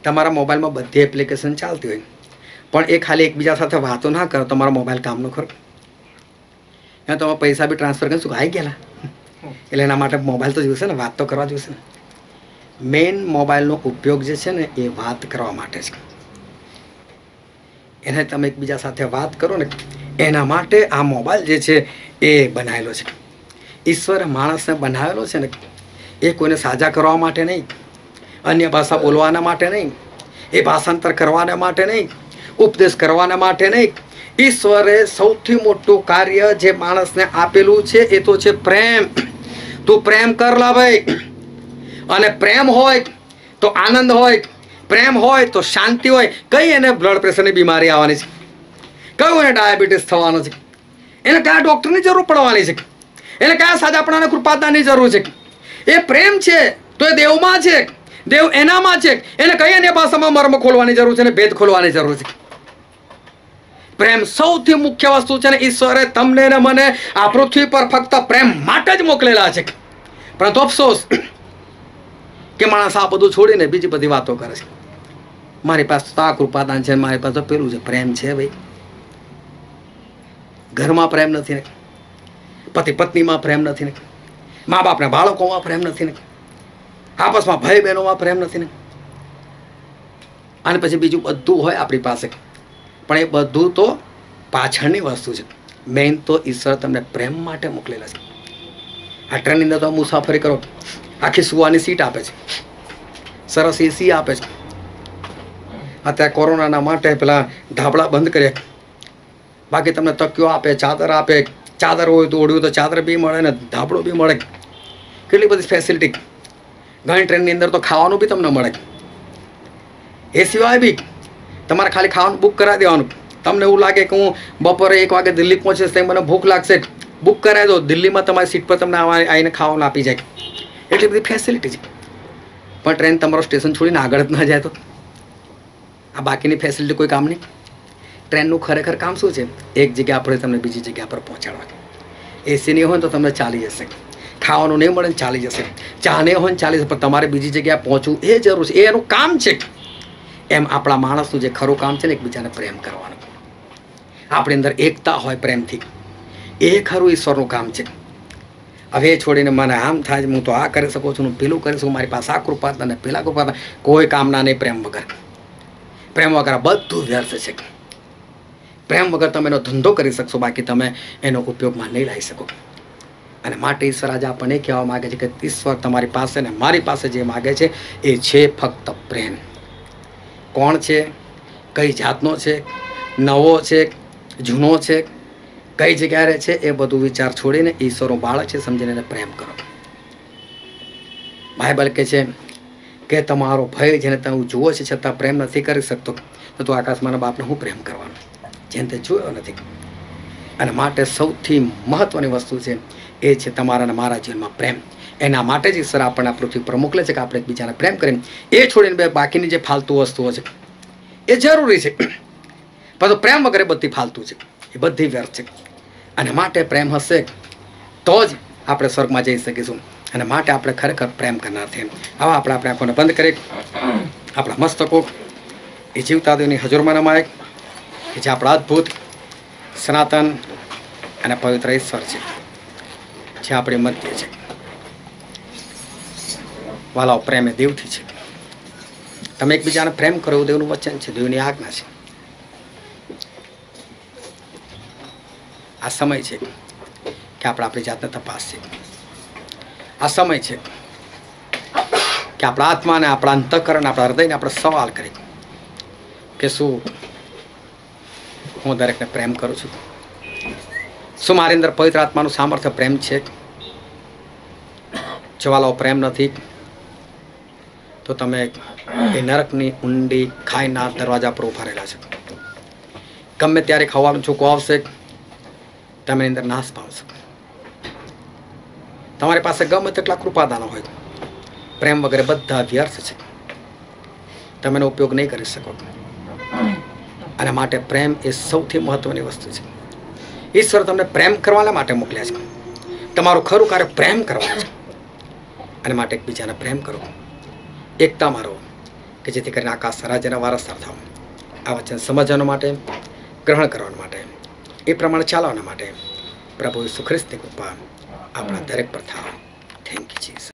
તમારા મોબાઈલમાં બધી એપ્લિકેશન ચાલતી હોય, પણ એ ખાલી એકબીજા સાથે વાતો ના કરો, તમારો મોબાઈલ કામનો ખરો. ત્યાં તમે પૈસા બી ટ્રાન્સફર કરી શું આવી ગયેલા, એટલે એના માટે મોબાઈલ તો જોઈશે ને, વાત તો કરવા જોઈશે ને. મેઇન મોબાઈલનો ઉપયોગ જે છે ને એ વાત કરવા માટે છે. એને તમે એકબીજા સાથે વાત કરો ને એના માટે આ મોબાઈલ જે છે એ બનાવેલો છે. ઈશ્વરે માણસને બનાવેલો છે ને એ કોઈને સાજા કરવા માટે નહીં, અન્ય ભાષા બોલવાના માટે નહીં, એ ભાષાંતર કરવાના માટે નહીં, ઉપદેશ કરવાના માટે નહીં, ઈશ્વરે સૌથી મોટું કાર્ય જે માણસને આપેલું છે એ તો છે પ્રેમ. તું પ્રેમ કર લા ભાઈ. અને પ્રેમ હોય તો આનંદ હોય, પ્રેમ હોય તો શાંતિ હોય. કઈ એને બ્લડ પ્રેશરની બીમારી આવવાની છે? કયું એને ડાયાબિટીસ થવાનો છે? એને કયા ડોક્ટરની જરૂર પડવાની છે? એને કયા સાજાપણાને કૃપાદાનની જરૂર છે? એ પ્રેમ છે તો એ દેવમાં છે, દેવ એનામાં છે. એને કઈ અન્ય ભાષામાં મર્મ ખોલવાની જરૂર છે ને ભેદ ખોલવાની જરૂર છે? પ્રેમ સૌથી મુખ્ય વસ્તુ છે ને ઈશ્વરે તમને ને મને આ પૃથ્વી પર ફક્ત પ્રેમ માટે જ મોકલેલા છે. પરંતુ અફસોસ કે માણસ આ બધું છોડીને બીજી બધી વાતો કરે છે. મારી પાસે તો આ કૃપાદાન છે, મારી પાસે પેલું છે. પ્રેમ છે ભાઈ? ઘરમાં પ્રેમ નથી ને, પતિ પત્નીમાં પ્રેમ નથી ને, મા બાપના બાળકોમાં પ્રેમ નથી ને, આપસમાં ભાઈ બહેનોમાં પ્રેમ નથી ને, અને પછી બીજું બધું હોય આપણી પાસે, પણ એ બધું તો પાછળની વસ્તુ છે. મેઇન તો ઈશ્વર તમને પ્રેમ માટે મોકલેલા છે. આ ટ્રેનની અંદર તો મુસાફરી કરો, આખી સુવાની સીટ આપે છે, સરસ એસી આપે છે. અત્યારે કોરોનાના માટે પેલા ધાબળા બંધ કર્યા, બાકી તમને તકિયો આપે, ચાદર આપે. ચાદર હોય તો ઓઢ્યું તો ચાદર બી મળે ને ધાબળો બી મળે. કેટલી બધી ફેસિલિટી. ઘણી ટ્રેનની અંદર તો ખાવાનું બી તમને મળે. એ સિવાય બી તમારે ખાલી ખાવાનું બુક કરાવી દેવાનું. તમને એવું લાગે કે હું બપોરે 1 વાગે દિલ્હી પહોંચીશ તો મને ભૂખ લાગશે, બુક કરાવી દો. દિલ્હીમાં તમારી સીટ પર તમને આવીને ખાવાનું આપી જાય. એટલી બધી ફેસિલિટી છે. પણ ટ્રેન તમારો સ્ટેશન છોડીને આગળ જ ના જાય તો આ બાકીની ફેસિલિટી કોઈ કામ નહીં. ટ્રેનનું ખરેખર કામ શું છે? એક જગ્યા આપણે તમને બીજી જગ્યા પર પહોંચાડવા. એસી નહીં હોય તો તમને ચાલી જશે, ખાવાનું નહીં મળે ને ચાલી જશે, ચા નહીં હોય ને ચાલી જશે, પણ તમારે બીજી જગ્યાએ પહોંચવું એ જરૂર છે, એ એનું કામ છે. એમ આપણા માણસનું જે ખરું કામ છે ને એકબીજાને પ્રેમ કરવાનું. આપણી અંદર એકતા હોય પ્રેમથી, એ ખરું ઈશ્વરનું કામ છે. હવે એ છોડીને મને આમ થાય હું તો આ કરી શકું છું, હું પેલું કરી શકું, મારી પાસે આ કૃપાતા ને પેલા કૃપાતા, કોઈ કામના નહીં પ્રેમ વગર. પ્રેમ વગર બધું વ્યર્થ છે. પ્રેમ વગર તમે એનો ધંધો કરી શકશો, બાકી તમે એનો ઉપયોગમાં નહીં લાવી શકો. અને માટે ઈશ્વર આજે આપણને કહેવા માગે છે કે ઈશ્વર તમારી પાસે ને મારી પાસે જે માગે છે એ છે ફક્ત પ્રેમ. કોણ છે, કઈ જાતનો છે, નવો છે, જૂનો છે, કઈ જગ્યાએ રહે છે, એ બધું વિચાર છોડીને ઈશ્વરનું બાળક છે સમજીને એને પ્રેમ કરો. બાઇબલ કહે છે કે તમારો ભય જેને તમે જુઓ છે છતાં પ્રેમ નથી કરી શકતો, તો તું આકાશમાંના બાપને હું પ્રેમ કરવાનો જેને તે જોયો નથી. અને માટે સૌથી મહત્વની વસ્તુ છે એ છે તમારા અને મારા જીવનમાં પ્રેમ. એના માટે જ ઈશ્વર આપણને પૃથ્વી પર મોકલે છે કે આપણે એકબીજાને પ્રેમ કરીને એ છોડીને બે બાકીની જે ફાલતુ વસ્તુઓ છે એ જરૂરી છે, પરંતુ પ્રેમ વગર બધી ફાલતુ છે, એ બધી વ્યર્થ છે. અને માટે પ્રેમ હશે તો જ આપણે સ્વર્ગમાં જઈ શકીશું. અને માટે આપણે ખરેખર પ્રેમ કરનાર છે. આવા આપણે આંખોને બંધ કરી આપણા મસ્તકો એ જીવતા દેવની હજુરમાં નમાય કે જે આપણા અદ્ભુત સનાતન અને પવિત્ર ઈશ્વર છે, જે આપણી મધ્ય છે. વાલાઓ, પ્રેમ એ દેવથી છે. તમે એકબીજાને પ્રેમ કરો એવું દેવનું વચન છે, દેવની આજ્ઞા છે. આ સમય છે કે આપણે આપણી જાતને તપાસીએ. આ સમય છે કે આપણા આત્માને, આપણા અંતઃકરણ, આપણા હૃદયને આપણે સવાલ કરીએ કે શું હું દરેકને પ્રેમ કરું છું? શું મારી અંદર પવિત્ર આત્માનું સામર્થ્ય પ્રેમ છે? જો વાલાઓ પ્રેમ નથી તો તમે એ નરકની ઊંડી ખાઈના દરવાજા પર ઉભા રહેલા છે. ગમે ત્યારે ખવાનું છૂકું આવશે, તમે અંદર નાશ પામશો. તમારી પાસે ગમે તેટલા કૃપાદાનો હોય, પ્રેમ વગેરે બધા વ્યર્થ છે, તમે એનો ઉપયોગ નહીં કરી શકો. અને માટે પ્રેમ એ સૌથી મહત્વની વસ્તુ છે. ઈશ્વર તમને પ્રેમ કરવાના માટે મોકલ્યા છે. તમારું ખરું કાર્ય પ્રેમ કરવાનું છે. અને માટે એકબીજાને પ્રેમ કરો, એકતામાં રહો, કે જેથી કરીને આકાશ રાજ્યના વારસદાર થાવ. આ વચન સમજવા માટે, ગ્રહણ કરવા માટે, એ પ્રમાણે ચાલવાના માટે પ્રભુ ઈસુ ખ્રિસ્તની કૃપા આપણા દરેક પર થાવ. Thank you Jesus.